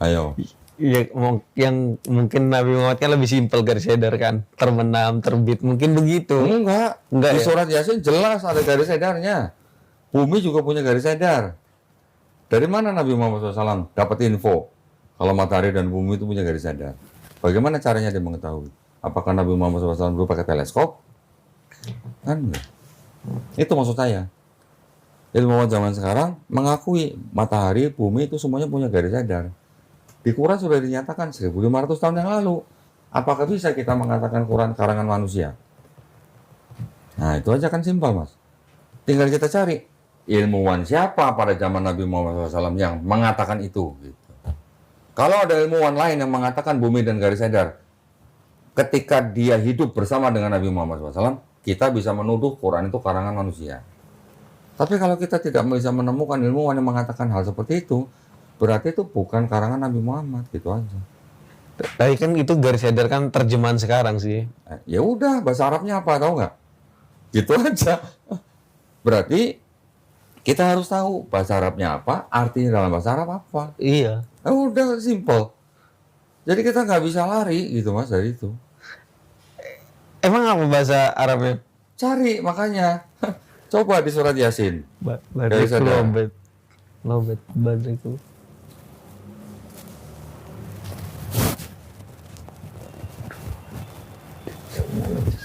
Ayo. Iya, yang mungkin Nabi Muhammad kan lebih simpel garis sedar kan, terbenam, terbit, mungkin begitu. Enggak Di ya? Surat Yasin jelas ada garis sedarnya. Bumi juga punya garis sedar. Dari mana Nabi Muhammad SAW dapat info kalau matahari dan bumi itu punya garis sedar? Bagaimana caranya dia mengetahui? Apakah Nabi Muhammad SAW dulu pakai teleskop? Kan enggak. Itu maksud saya. Ilmuwan zaman sekarang mengakui matahari, bumi itu semuanya punya garis sedar. Di Quran sudah dinyatakan 1500 tahun yang lalu. Apakah bisa kita mengatakan Quran karangan manusia? Nah, itu aja kan simpel, Mas. Tinggal kita cari ilmuwan siapa pada zaman Nabi Muhammad SAW yang mengatakan itu. Gitu. Kalau ada ilmuwan lain yang mengatakan bumi dan garis sedar, ketika dia hidup bersama dengan Nabi Muhammad SAW, kita bisa menuduh Quran itu karangan manusia. Tapi kalau kita tidak bisa menemukan ilmuwan yang mengatakan hal seperti itu, berarti itu bukan karangan Nabi Muhammad, gitu aja. Tapi kan itu garis sedar kan terjemahan sekarang sih. Ya udah, bahasa Arabnya apa tahu nggak? Gitu aja. Berarti Kita harus tahu bahasa Arabnya apa, artinya dalam bahasa Arab apa. Iya. Udah simple. Jadi kita nggak bisa lari gitu Mas dari itu. Emang apa bahasa Arabnya? Cari makanya. Coba di surat Yasin. Barik Bisa dah. lobet. Lobet barik.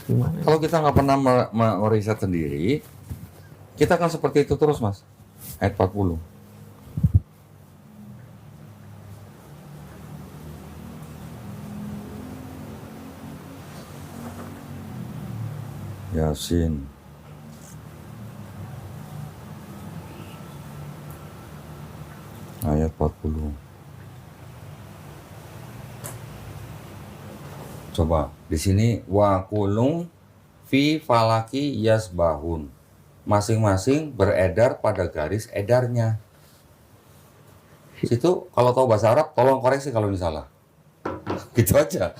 Gimana? Kalau kita nggak pernah meriset sendiri, kita akan seperti itu terus Mas. Ayat 40. Yasin. Ayat 40. Coba di sini wa kulung fi falaki yasbahun. Masing-masing beredar pada garis edarnya. Situ kalau tahu bahasa Arab tolong koreksi kalau ini salah. Gitu aja.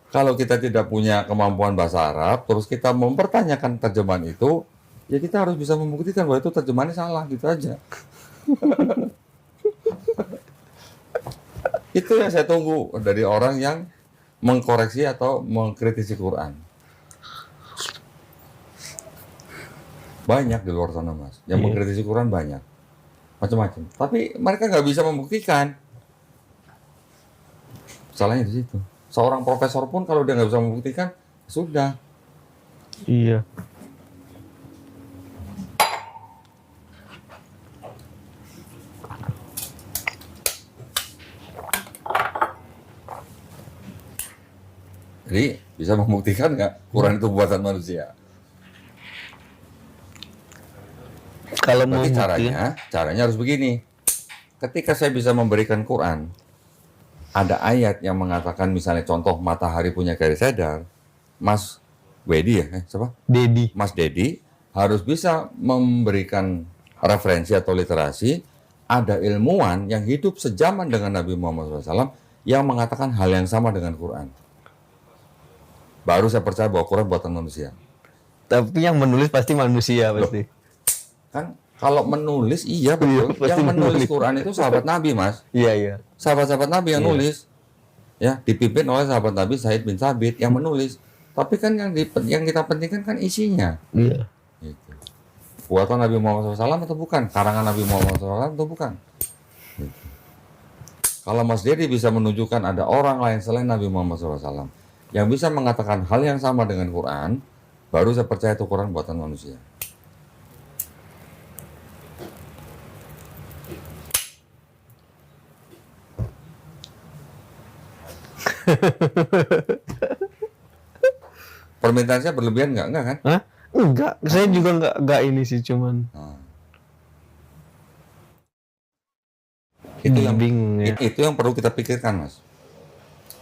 Kalau kita tidak punya kemampuan bahasa Arab, terus kita mempertanyakan terjemahan itu, ya kita harus bisa membuktikan bahwa itu terjemahannya salah, gitu aja. Itu yang saya tunggu dari orang yang mengkoreksi atau mengkritisi Quran. Banyak di luar sana Mas, yang mengkritisi Quran banyak, macam-macam. Tapi mereka nggak bisa membuktikan. Salahnya di situ. Seorang profesor pun kalau dia nggak bisa membuktikan, sudah. Iya. Jadi bisa membuktikan nggak Quran itu buatan manusia? Kalau mau Berarti buktiin, caranya harus begini. Ketika saya bisa memberikan Quran, ada ayat yang mengatakan misalnya contoh matahari punya garis edar, Mas Wedi ya, siapa? Dedi. Mas Dedi harus bisa memberikan referensi atau literasi. Ada ilmuwan yang hidup sejaman dengan Nabi Muhammad SAW yang mengatakan hal yang sama dengan Quran. Baru saya percaya bahwa Quran buatan manusia. Tapi yang menulis pasti manusia pasti. Kan kalau menulis iya betul. pasti Yang menulis menulis. Quran itu sahabat Nabi Mas. Iya, iya. Sahabat-sahabat Nabi yang Iya. nulis. Ya, dipimpin oleh sahabat Nabi Said bin Sabit yang menulis. Tapi kan yang kita pentingkan kan isinya. Iya. Gitu. Buatan Nabi Muhammad SAW atau bukan? Karangan Nabi Muhammad SAW atau bukan? Gitu. Kalau Mas Dedi bisa menunjukkan ada orang lain selain Nabi Muhammad SAW yang bisa mengatakan hal yang sama dengan Quran, baru saya percaya itu Quran buatan manusia. Permintaan saya berlebihan nggak? Enggak kan? Hah? Enggak, saya juga enggak ini sih, cuman Nah. Itu yang bingung ya. itu yang perlu kita pikirkan, Mas.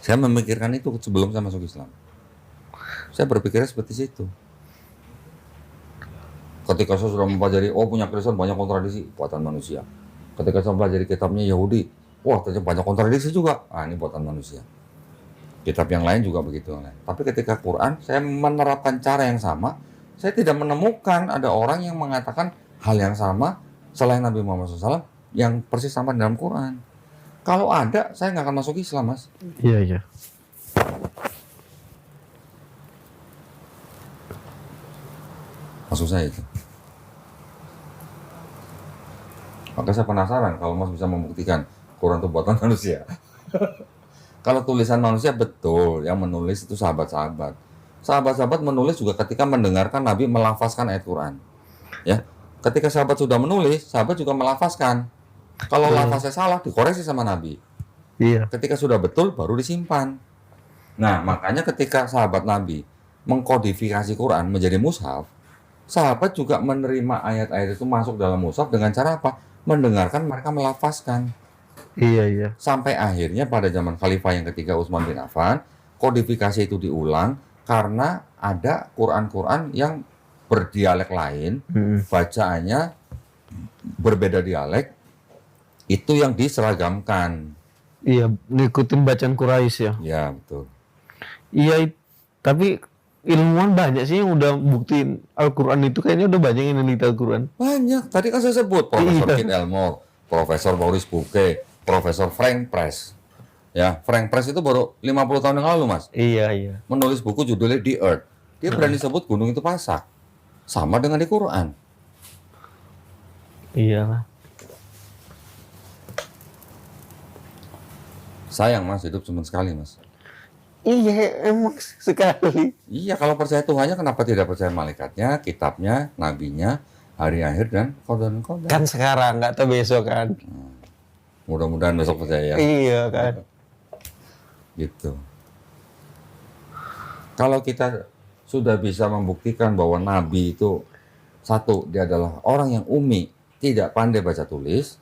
Saya memikirkan itu sebelum saya masuk Islam. Saya berpikirnya seperti itu. Ketika saya sudah mempelajari, oh punya Kristen banyak kontradiksi, buatan manusia. Ketika saya mempelajari kitabnya Yahudi, wah ternyata banyak kontradiksi juga. Ah ini buatan manusia. Kitab yang lain juga begitu. Tapi ketika Quran, saya menerapkan cara yang sama. Saya tidak menemukan ada orang yang mengatakan hal yang sama selain Nabi Muhammad SAW yang persis sama dalam Quran. Kalau ada, saya nggak akan masuk Islam, Mas. Iya, iya. Maksud saya itu. Maka saya penasaran kalau Mas bisa membuktikan Quran itu buatan manusia. Kalau tulisan manusia betul, yang menulis itu sahabat-sahabat. Sahabat-sahabat menulis juga ketika mendengarkan Nabi melafazkan ayat Quran. Ya, ketika sahabat sudah menulis, sahabat juga melafazkan. Kalau lafaznya salah, dikoreksi sama Nabi. Iya. Ketika sudah betul, baru disimpan. Nah, makanya ketika sahabat Nabi mengkodifikasi Quran menjadi mushaf, sahabat juga menerima ayat-ayat itu masuk dalam mushaf dengan cara apa? Mendengarkan mereka melafazkan. Iya, iya. Sampai akhirnya pada zaman Khalifah yang ketiga Utsman bin Affan, kodifikasi itu diulang karena ada Quran-Quran yang berdialek lain, bacaannya berbeda dialek, itu yang diseragamkan. Iya, ngikutin bacaan Quraisy ya. Ya, betul. Iya, tapi ilmuwan banyak sih yang udah buktiin Al-Quran itu, kayaknya udah banyak yang neliti Al-Quran. Banyak. Tadi kan saya sebut Profesor Iya. Kit Elmore, Profesor Maurice Bucaille, Profesor Frank Press. Ya, Frank Press itu baru 50 tahun yang lalu, Mas. Iya, iya. Menulis buku judulnya The Earth. Dia berani sebut gunung itu pasak. Sama dengan di Quran. Iyalah. Sayang, Mas, hidup cuma sekali, Mas. Iya, emang sekali. Iya, kalau percaya Tuhannya, kenapa tidak percaya malaikatnya, kitabnya, nabinya, hari akhir, dan qadar. Kan sekarang, nggak tahu besok kan. Mudah-mudahan besok percaya. Iya kan. Gitu. Kalau kita sudah bisa membuktikan bahwa Nabi itu, satu, dia adalah orang yang umi, tidak pandai baca tulis,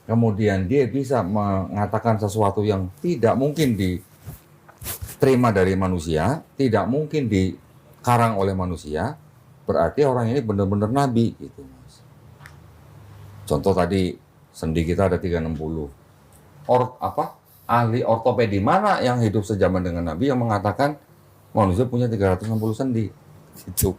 kemudian dia bisa mengatakan sesuatu yang tidak mungkin diterima dari manusia, tidak mungkin dikarang oleh manusia, berarti orang ini benar-benar Nabi, gitu, Mas. Contoh tadi, sendi kita ada 360. Ahli ortopedi mana yang hidup sejaman dengan Nabi yang mengatakan manusia punya 360 sendi? Gitu.